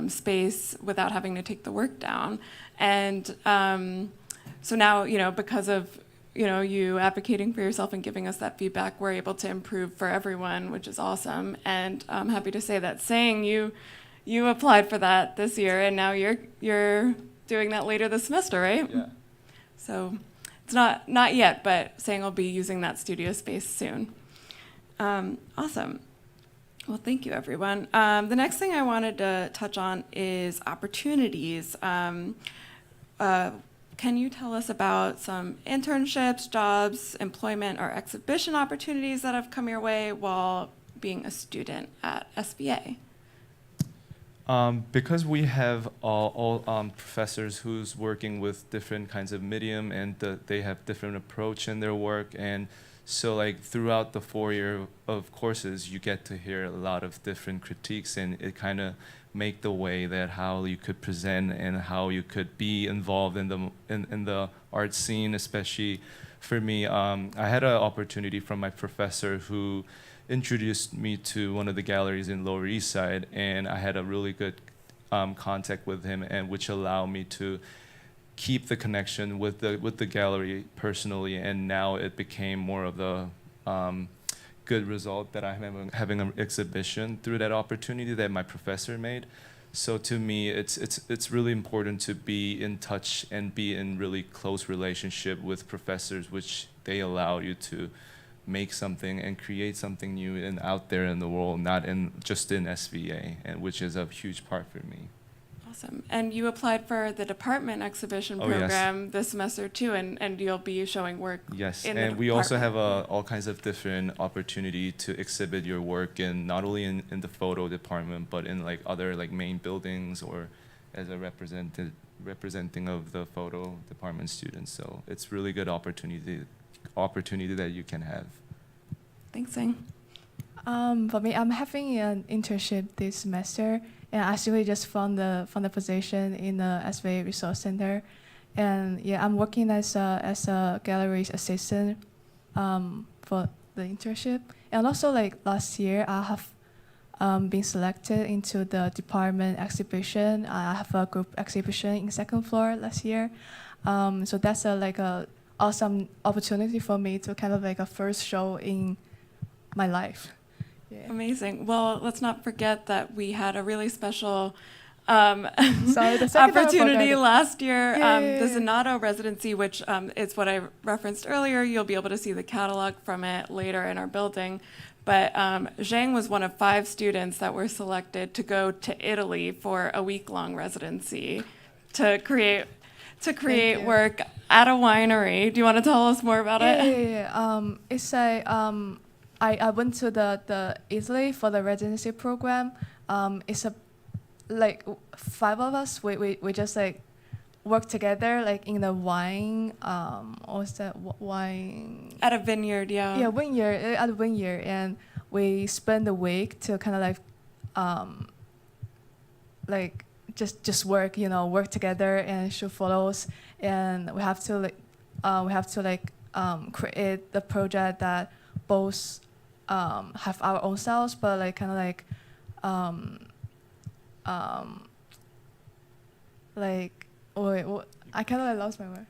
space without having to take the work down. And so now, because of you advocating for yourself and giving us that feedback, we're able to improve for everyone, which is awesome. And I'm happy to say that Sang, you applied for that this year, and now you're doing that later this semester, right? Yeah. So it's not yet, but Sang will be using that studio space soon. Awesome. Well, thank you, everyone. The next thing I wanted to touch on is opportunities. Can you tell us about some internships, jobs, employment, or exhibition opportunities that have come your way while being a student at SVA? Because we have all professors who's working with different kinds of medium, and they have different approach in their work, and so like throughout the 4 year of courses, you get to hear a lot of different critiques, and it kind of make the way that how you could present and how you could be involved in the art scene. Especially for me, I had an opportunity from my professor who introduced me to one of the galleries in Lower East Side, and I had a really good contact with him, and which allowed me to keep the connection with the gallery personally, and now it became more of the good result that I'm having an exhibition through that opportunity that my professor made. So to me, it's really important to be in touch and be in really close relationship with professors, which they allow you to make something and create something new and out there in the world, not just in SVA, and which is a huge part for me. Awesome. And you applied for the department exhibition program this semester too, and you'll be showing work. Yes, in and the we also have department. all kinds of different opportunity to exhibit your work in not only in the photo department, but in like other like main buildings or as a representing of the photo department students. So it's really good opportunity that you can have. Thanks, Sang. For me, I'm having an internship this semester, and I actually just found the position in the SVA Resource Center, and yeah, I'm working as a gallery assistant for the internship, and also like last year I have been selected into the department exhibition. I have a group exhibition in second floor last year, so that's a awesome opportunity for me to kind of like a first show in my life. Yeah. Amazing. Well, let's not forget that we had a really special Sorry, the second opportunity last year, Yeah. the Zanato residency, which is what I referenced earlier. You'll be able to see the catalog from it later in our building. But Zhang was one of 5 students that were selected to go to Italy for a week-long residency to create work at a winery. Do you want to tell us more about it? Yeah. It's I went to the Italy for the residency program. It's like 5 of us. We just like work together like in the wine. What's that wine? At a vineyard, yeah. Yeah, at a vineyard, and we spend the week to kind of like just work, work together and shoot photos, and we have to create the project that both have our own styles, but like kind of like I kind of like lost my word.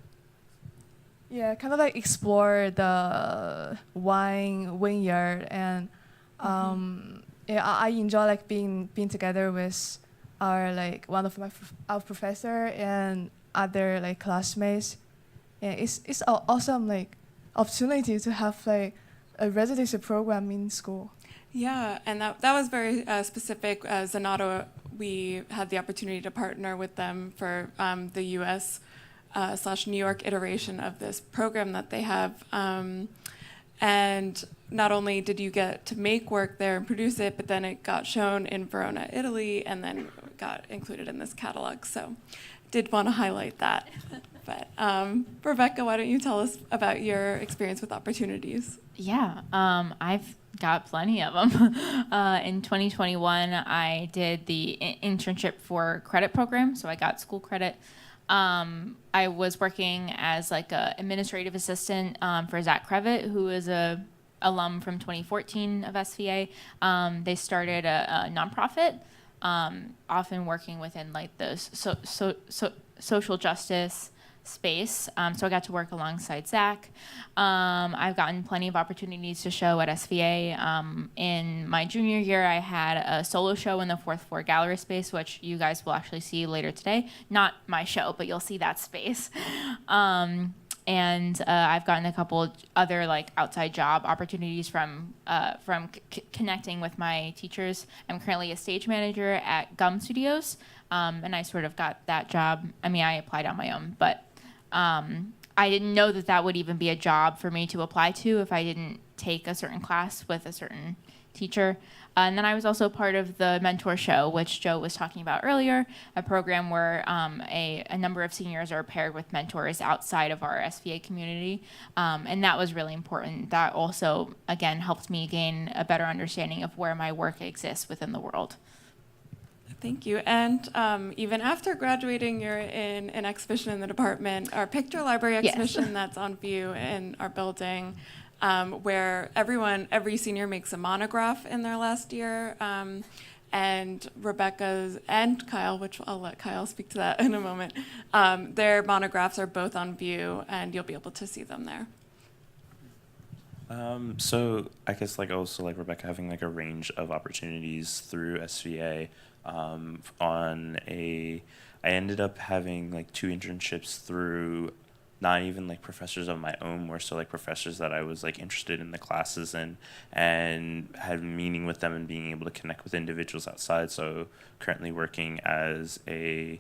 Yeah, kind of like explore the wine vineyard, and yeah, I enjoy like being together with one of our professor and other like classmates. Yeah, it's an awesome like opportunity to have like a residency program in school. Yeah, and that was very specific. Zanato, we had the opportunity to partner with them for the US / New York iteration of this program that they have. And not only did you get to make work there and produce it, but then it got shown in Verona, Italy, and then got included in this catalog. So did want to highlight that. But Rebecca, why don't you tell us about your experience with opportunities? Yeah, I've got plenty of them. In 2021, I did the internship for credit program, so I got school credit. I was working as like a administrative assistant for Zach Krevitt, who is a alum from 2014 of SVA. They started a nonprofit, often working within like the social justice space. So I got to work alongside Zach. I've gotten plenty of opportunities to show at SVA. In my junior year, I had a solo show in the 4th floor gallery space, which you guys will actually see later today. Not my show, but you'll see that space. And I've gotten a couple other like outside job opportunities from connecting with my teachers. I'm currently a stage manager at Gum Studios, and I sort of got that job. I mean, I applied on my own, but I didn't know that that would even be a job for me to apply to if I didn't take a certain class with a certain teacher. And then I was also part of the mentor show, which Joe was talking about earlier, a program where a number of seniors are paired with mentors outside of our SVA community. And that was really important. That also, again, helped me gain a better understanding of where my work exists within the world. Thank you. And even after graduating, you're in an exhibition in the department, our picture library exhibition that's on view in our building. Where every senior makes a monograph in their last year, and Rebecca's and Kyle, which I'll let Kyle speak to that in a moment, their monographs are both on view, and you'll be able to see them there. So I guess like also like Rebecca having like a range of opportunities through SVA. I ended up having like 2 internships through not even like professors of my own, more so like professors that I was like interested in the classes in and had meeting with them and being able to connect with individuals outside. So currently working as a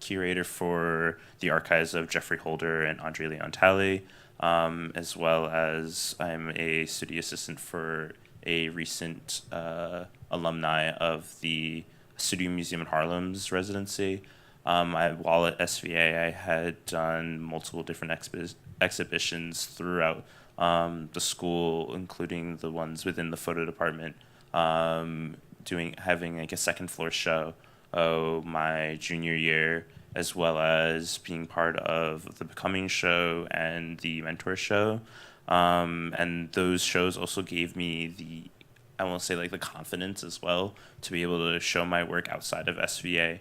curator for the archives of Jeffrey Holder and Andre Leon Talley, as well as I'm a studio assistant for a recent alumni of the Studio Museum in Harlem's residency. While at SVA, I had done multiple different exhibitions throughout the school, including the ones within the photo department, having like a 2nd floor show my junior year, as well as being part of the Becoming show and the Mentor show. And those shows also gave me I won't say like the confidence as well to be able to show my work outside of SVA,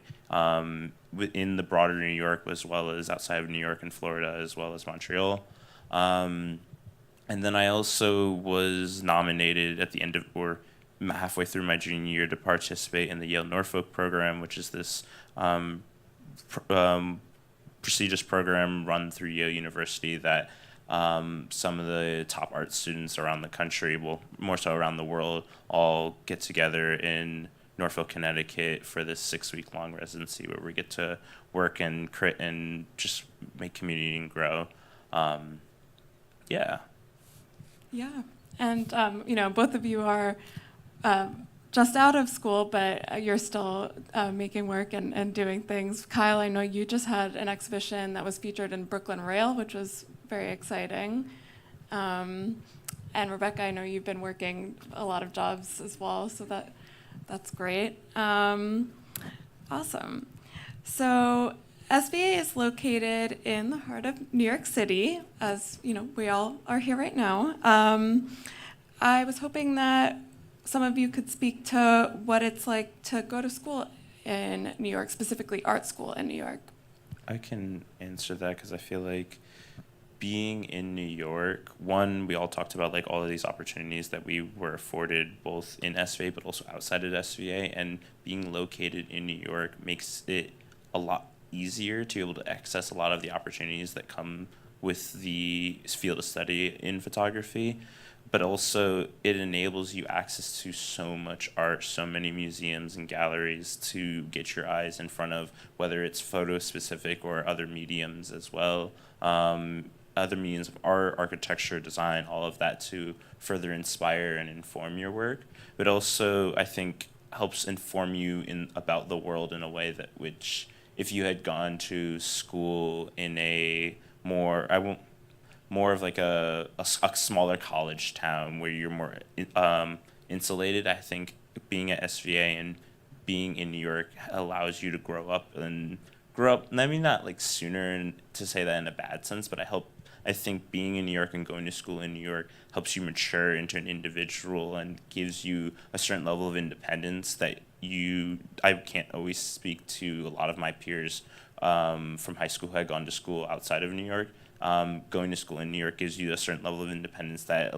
within the broader New York, as well as outside of New York and Florida, as well as Montreal. And then I also was nominated at the end of, or halfway through my junior year, to participate in the Yale Norfolk program, which is this prestigious program run through Yale University that some of the top art students around the country, well, more so around the world, all get together in Norfolk, Connecticut for this 6-week-long residency where we get to work and create and just make community and grow. Yeah. Yeah. And, both of you are just out of school, but you're still making work and doing things. Kyle, I know you just had an exhibition that was featured in Brooklyn Rail, which was very exciting. And Rebecca, I know you've been working a lot of jobs as well, so that's great. Awesome. So SVA is located in the heart of New York City, as we all are here right now. I was hoping that some of you could speak to what it's like to go to school in New York, specifically art school in New York. I can answer that because I feel like being in New York, one, we all talked about like all of these opportunities that we were afforded both in SVA but also outside of SVA, and being located in New York makes it a lot easier to be able to access a lot of the opportunities that come with the field of study in photography. But also it enables you access to so much art, so many museums and galleries to get your eyes in front of, whether it's photo specific or other mediums as well. Other mediums of art, architecture, design, all of that to further inspire and inform your work. But also, I think, helps inform you about the world in a way that which, if you had gone to school in a more of like a smaller college town where you're more insulated, I think being at SVA and being in New York allows you to grow up, maybe not like sooner, and to say that in a bad sense, but I think being in New York and going to school in New York helps you mature into an individual and gives you a certain level of independence that I can't always speak to a lot of my peers from high school who had gone to school outside of New York. Going to school in New York gives you a certain level of independence that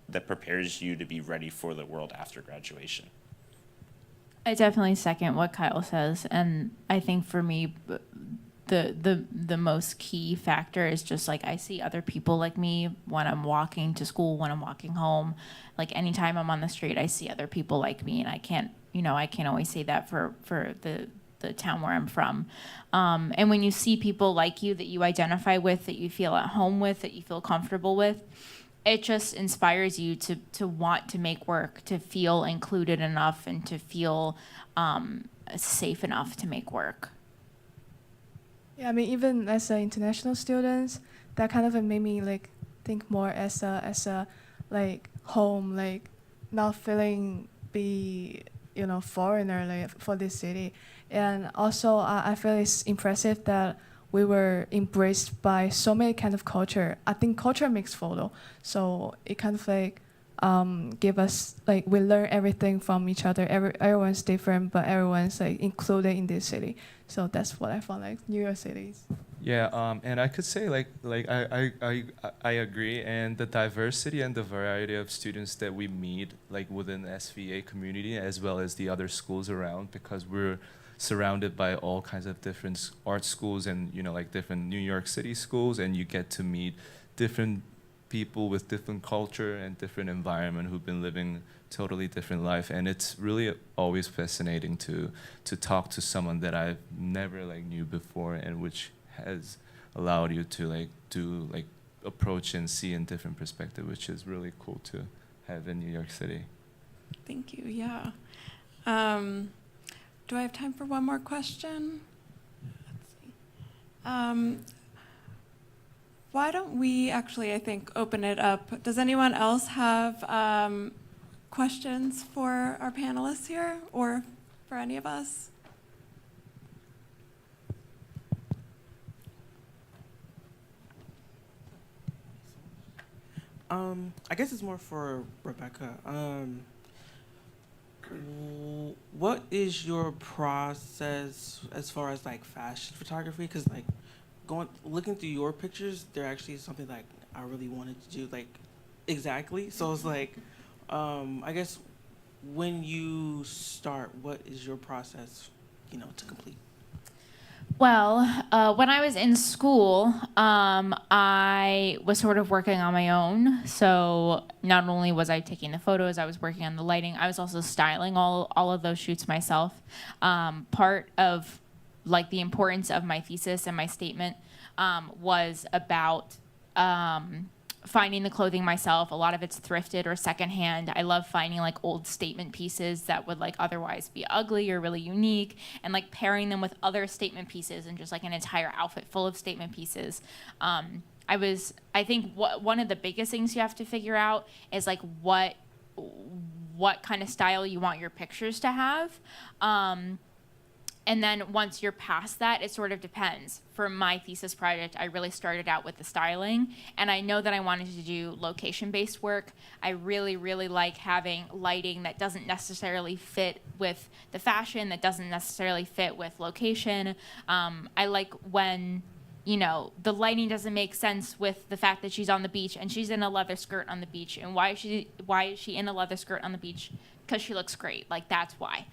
that prepares you to be ready for the world after graduation. I definitely second what Kyle says, and I think for me, the most key factor is just like I see other people like me when I'm walking to school, when I'm walking home, like anytime I'm on the street, I see other people like me, and I can't always say that for the town where I'm from. And when you see people like you that you identify with, that you feel at home with, that you feel comfortable with, it just inspires you to want to make work, to feel included enough, and to feel safe enough to make work. Yeah, I mean, even as international students, that kind of made me like think more as a like home, like not feeling foreigner like for this city. And also, I feel it's impressive that we were embraced by so many kind of culture. I think culture makes photo, so it kind of like give us like we learn everything from each other. Everyone's different, but everyone's like included in this city. So that's what I found like New York Cities. Yeah, and I could say I agree, and the diversity and the variety of students that we meet like within the SVA community as well as the other schools around, because we're surrounded by all kinds of different art schools and like different New York City schools, and you get to meet different people with different culture and different environment who've been living totally different life, and it's really always fascinating to talk to someone that I've never like knew before, and which has allowed you to like do like approach and see in different perspective, which is really cool to have in New York City. Thank you. Yeah. Do I have time for one more question? Let's see. Why don't we actually, I think, open it up? Does anyone else have questions for our panelists here or for any of us? I guess it's more for Rebecca. What is your process as far as like fashion photography? Because like looking through your pictures, they're actually something like I really wanted to do, like exactly. So it's like, I guess when you start, what is your process, to complete? Well, when I was in school, I was sort of working on my own. So not only was I taking the photos, I was working on the lighting. I was also styling all of those shoots myself. Part of like the importance of my thesis and my statement was about finding the clothing myself. A lot of it's thrifted or secondhand. I love finding like old statement pieces that would like otherwise be ugly or really unique, and like pairing them with other statement pieces and just like an entire outfit full of statement pieces. I think one of the biggest things you have to figure out is like what kind of style you want your pictures to have. And then once you're past that, it sort of depends. For my thesis project, I really started out with the styling, and I know that I wanted to do location-based work. I really, really like having lighting that doesn't necessarily fit with the fashion, that doesn't necessarily fit with location. I like when, the lighting doesn't make sense with the fact that she's on the beach and she's in a leather skirt on the beach. And why is she in a leather skirt on the beach? Because she looks great. Like, that's why.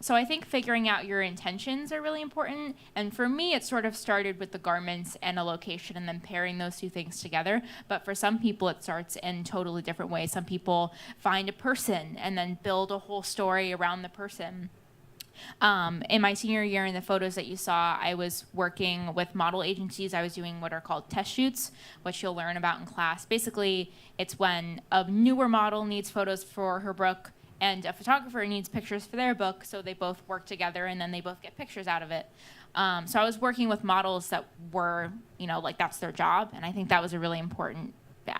So I think figuring out your intentions are really important. And for me, it sort of started with the garments and a location and then pairing those two things together. But for some people, it starts in totally different ways. Some people find a person and then build a whole story around the person. In my senior year, in the photos that you saw, I was working with model agencies. I was doing what are called test shoots, which you'll learn about in class. Basically, it's when a newer model needs photos for her book and a photographer needs pictures for their book, so they both work together and then they both get pictures out of it. So I was working with models that were, like that's their job, and I think that was a really important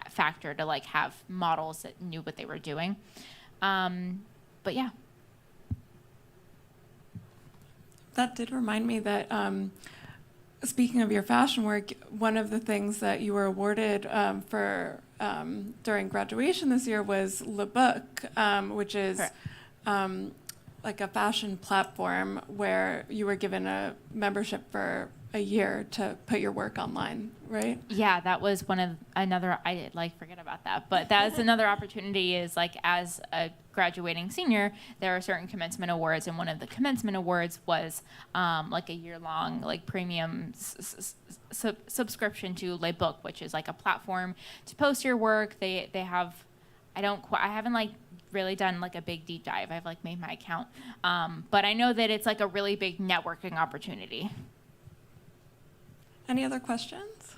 factor to like have models that knew what they were doing. But yeah. That did remind me that speaking of your fashion work, one of the things that you were awarded for during graduation this year was Le Book, which is like a fashion platform where you were given a membership for a year to put your work online, right? Yeah, that was forget about that. But that's another opportunity is like as a graduating senior, there are certain commencement awards, and one of the commencement awards was like a year-long like premium subscription to Le Book, which is like a platform to post your work. They have, I haven't like really done like a big deep dive. I've like made my account, but I know that it's like a really big networking opportunity. Any other questions?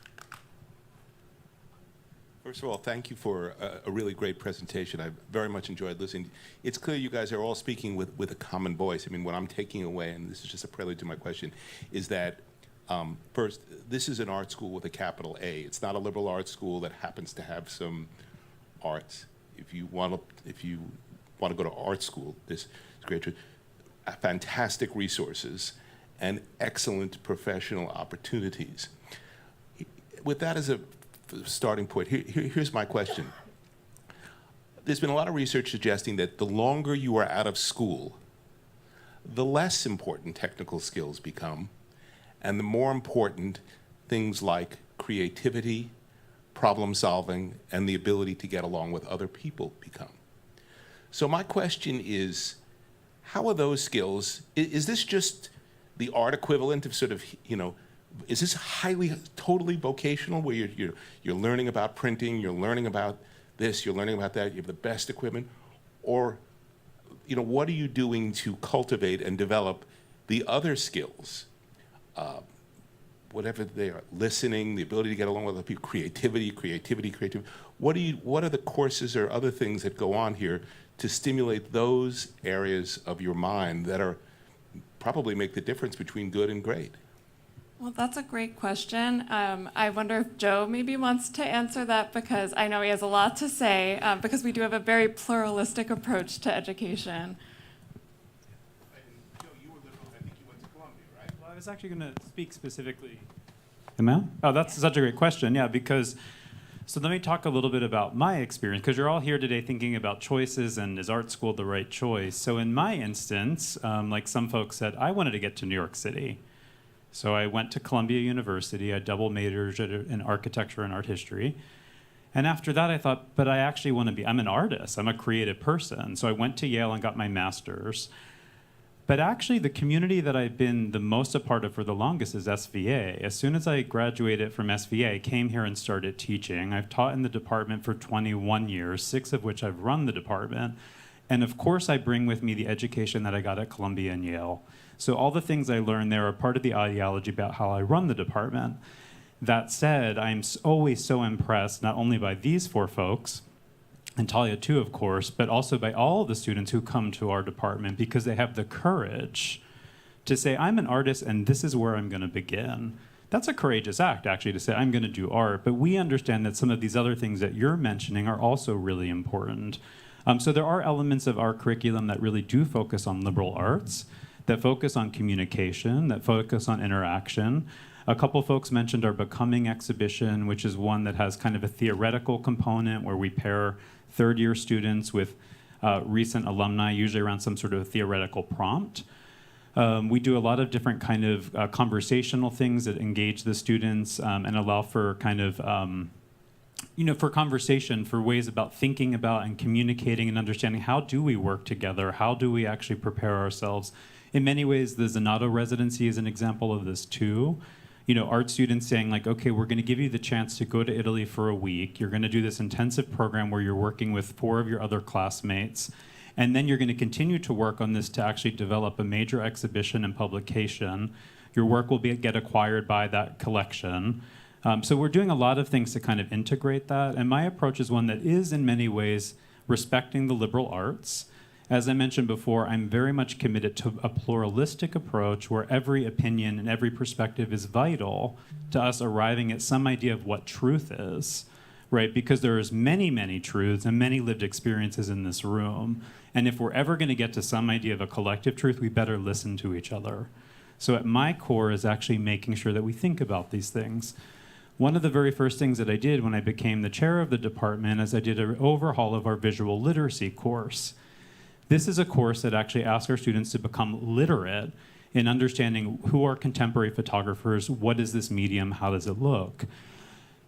First of all, thank you for a really great presentation. I very much enjoyed listening. It's clear you guys are all speaking with a common voice. I mean, what I'm taking away, and this is just a prelude to my question, is that first, this is an art school with a capital A. It's not a liberal arts school that happens to have some arts. If you want to go to art school, this is great. Fantastic resources and excellent professional opportunities. With that as a starting point, here's my question. There's been a lot of research suggesting that the longer you are out of school, the less important technical skills become, and the more important things like creativity, problem solving, and the ability to get along with other people become. So my question is, how are those skills, is this just the art equivalent of sort of, is this totally vocational where you're learning about printing, you're learning about this, you're learning about that, you have the best equipment? Or, what are you doing to cultivate and develop the other skills? Whatever they are, listening, the ability to get along with other people, creativity. What are the courses or other things that go on here to stimulate those areas of your mind that are probably make the difference between good and great? Well, that's a great question. I wonder if Joe maybe wants to answer that, because I know he has a lot to say, because we do have a very pluralistic approach to education. Joe, you were liberal. I think you went to Columbia, right? Well, I was actually going to speak specifically. Am I? Oh, that's such a great question. Yeah, because, so let me talk a little bit about my experience, because you're all here today thinking about choices and is art school the right choice? So in my instance, like some folks said, I wanted to get to New York City. So I went to Columbia University. I double majored in architecture and art history. And after that, I thought, but I actually want to be, I'm an artist. I'm a creative person. So I went to Yale and got my master's. But actually, the community that I've been the most a part of for the longest is SVA. As soon as I graduated from SVA, I came here and started teaching. I've taught in the department for 21 years, 6 of which I've run the department. And of course, I bring with me the education that I got at Columbia and Yale. So all the things I learned there are part of the ideology about how I run the department. That said, I'm always so impressed not only by these 4 folks, and Talia too, of course, but also by all the students who come to our department, because they have the courage to say, I'm an artist and this is where I'm going to begin. That's a courageous act, actually, to say, I'm going to do art. But we understand that some of these other things that you're mentioning are also really important. So there are elements of our curriculum that really do focus on liberal arts, that focus on communication, that focus on interaction. A couple folks mentioned our Becoming exhibition, which is one that has kind of a theoretical component where we pair third-year students with recent alumni, usually around some sort of theoretical prompt. We do a lot of different kind of conversational things that engage the students and allow for kind of, for conversation, for ways about thinking about and communicating and understanding how do we work together, how do we actually prepare ourselves. In many ways, the Zanato residency is an example of this too. Art students saying like, okay, we're going to give you the chance to go to Italy for a week. You're going to do this intensive program where you're working with 4 of your other classmates. And then you're going to continue to work on this to actually develop a major exhibition and publication. Your work will get acquired by that collection. So we're doing a lot of things to kind of integrate that. And my approach is one that is in many ways respecting the liberal arts. As I mentioned before, I'm very much committed to a pluralistic approach where every opinion and every perspective is vital to us arriving at some idea of what truth is, right? Because there's many, many truths and many lived experiences in this room. And if we're ever going to get to some idea of a collective truth, we better listen to each other. So at my core is actually making sure that we think about these things. One of the very first things that I did when I became the chair of the department is I did an overhaul of our visual literacy course. This is a course that actually asks our students to become literate in understanding who are contemporary photographers, what is this medium, how does it look?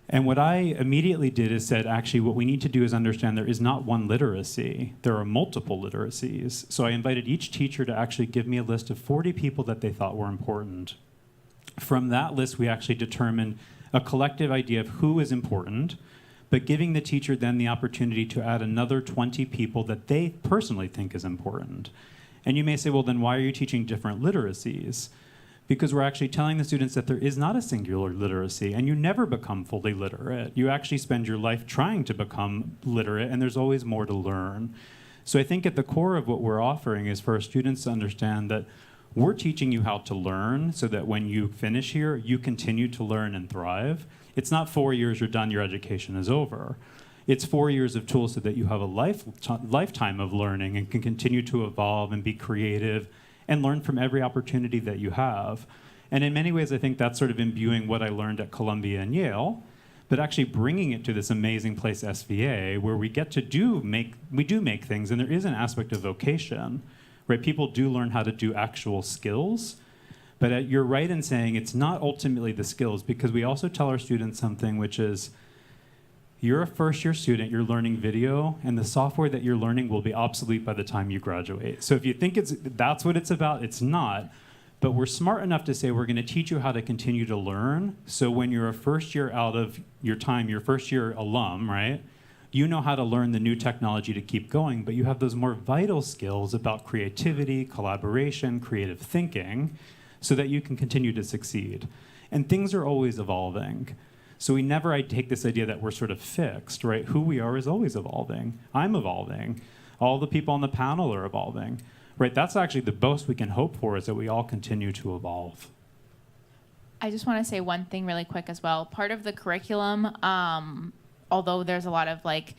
And what I immediately did is said, actually, what we need to do is understand there is not one literacy. There are multiple literacies. So I invited each teacher to actually give me a list of 40 people that they thought were important. From that list, we actually determined a collective idea of who is important, but giving the teacher then the opportunity to add another 20 people that they personally think is important. And you may say, well, then why are you teaching different literacies? Because we're actually telling the students that there is not a singular literacy, and you never become fully literate. You actually spend your life trying to become literate, and there's always more to learn. So I think at the core of what we're offering is for our students to understand that we're teaching you how to learn so that when you finish here, you continue to learn and thrive. It's not 4 years, you're done, your education is over. It's 4 years of tools so that you have a lifetime of learning and can continue to evolve and be creative and learn from every opportunity that you have. And in many ways, I think that's sort of imbuing what I learned at Columbia and Yale, but actually bringing it to this amazing place, SVA, where we get to make things, and there is an aspect of vocation, right? People do learn how to do actual skills, but you're right in saying it's not ultimately the skills, because we also tell our students something, which is, you're a first-year student, you're learning video, and the software that you're learning will be obsolete by the time you graduate. So if you think that's what it's about, it's not. But we're smart enough to say we're going to teach you how to continue to learn, so when you're a first year out of your time, your first year alum, right, you know how to learn the new technology to keep going, but you have those more vital skills about creativity, collaboration, creative thinking, so that you can continue to succeed. And things are always evolving. So I take this idea that we're sort of fixed, right? Who we are is always evolving. I'm evolving. All the people on the panel are evolving, right? That's actually the most we can hope for, is that we all continue to evolve. I just want to say one thing really quick as well. Part of the curriculum, although there's a lot of like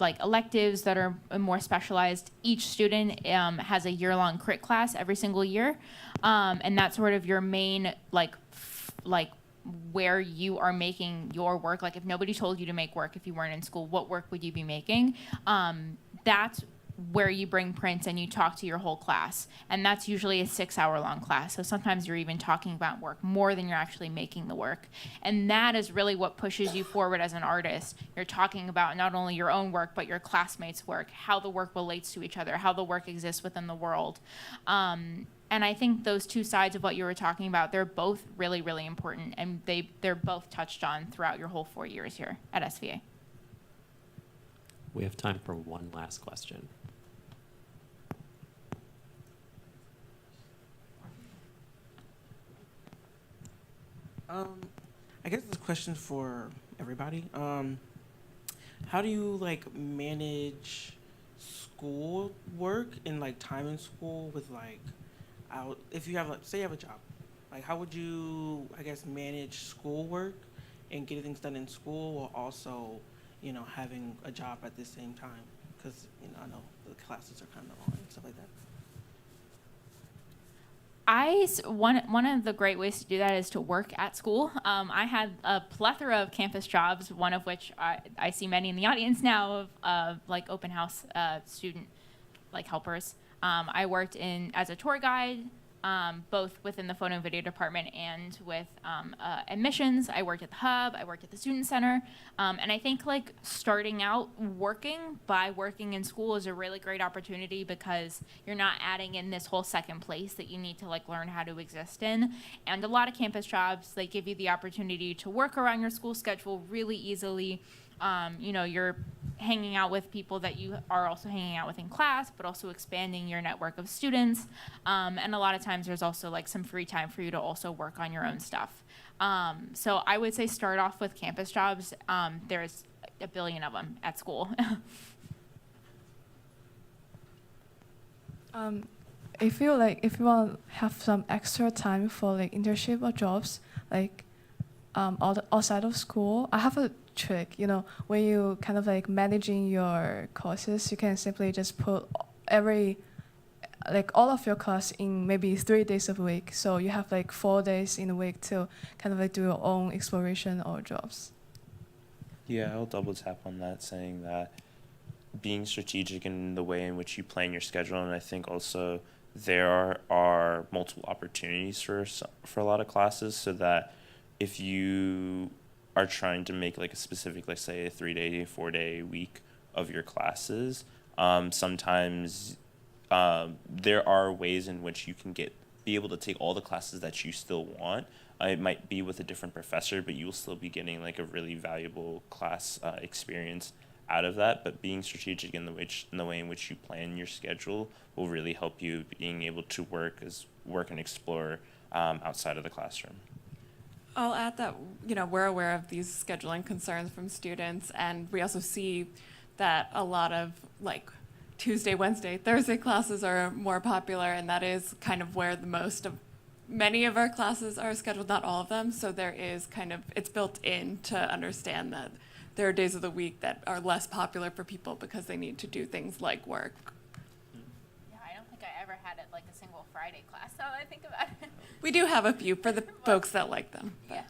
electives that are more specialized, each student has a year-long crit class every single year, and that's sort of your main like where you are making your work. Like if nobody told you to make work, if you weren't in school, what work would you be making? That's where you bring prints and you talk to your whole class. And that's usually a 6-hour-long class. So sometimes you're even talking about work more than you're actually making the work. And that is really what pushes you forward as an artist. You're talking about not only your own work, but your classmates' work, how the work relates to each other, how the work exists within the world. And I think those two sides of what you were talking about, they're both really, really important, and they're both touched on throughout your whole 4 years here at SVA. We have time for one last question. I guess this question for everybody. How do you like manage school work and like time in school with like if you have like, say you have a job, like how would you, I guess, manage schoolwork and getting things done in school while also, you know, having a job at the same time? Because, you know, I know the classes are kind of long and stuff like that. One of the great ways to do that is to work at school. I had a plethora of campus jobs, one of which I see many in the audience now of like open house student like helpers. I worked as a tour guide, both within the photo and video department and with admissions. I worked at the hub, I worked at the student center, and I think like starting out working in school is a really great opportunity because you're not adding in this whole second place that you need to like learn how to exist in. And a lot of campus jobs, they give you the opportunity to work around your school schedule really easily. You know, you're hanging out with people that you are also hanging out with in class, but also expanding your network of students. And a lot of times there's also like some free time for you to also work on your own stuff. So I would say start off with campus jobs. There's a billion of them at school. If you want to have some extra time for like internship or jobs, like outside of school, I have a trick. You know, when you kind of like managing your courses, you can simply just put all of your class in maybe 3 days a week. So you have like 4 days in a week to kind of like do your own exploration or jobs. Yeah, I'll double tap on that, saying that being strategic in the way in which you plan your schedule, and I think also there are multiple opportunities for a lot of classes, so that if you are trying to make like a specific, let's say a 3-day, 4-day week of your classes, sometimes there are ways in which you can be able to take all the classes that you still want. It might be with a different professor, but you will still be getting like a really valuable class experience out of that. But being strategic in the way in which you plan your schedule will really help you being able to work and explore outside of the classroom. I'll add that, you know, we're aware of these scheduling concerns from students, and we also see that a lot of like Tuesday, Wednesday, Thursday classes are more popular, and that is kind of where many of our classes are scheduled, not all of them. So there is it's built in to understand that there are days of the week that are less popular for people because they need to do things like work. Yeah, I don't think I ever had it like a single Friday class, now that I think about it. We do have a few for the folks that like them. Yeah.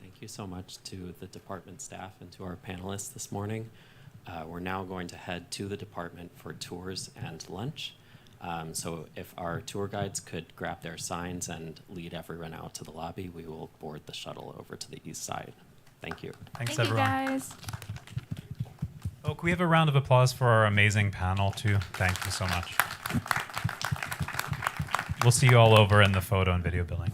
Thank you so much to the department staff and to our panelists this morning. We're now going to head to the department for tours and lunch. So if our tour guides could grab their signs and lead everyone out to the lobby, we will board the shuttle over to the east side. Thank you. Thanks, Thank everyone. you, guys. Oh, can we have a round of applause for our amazing panel, too? Thank you so much. We'll see you all over in the photo and video building.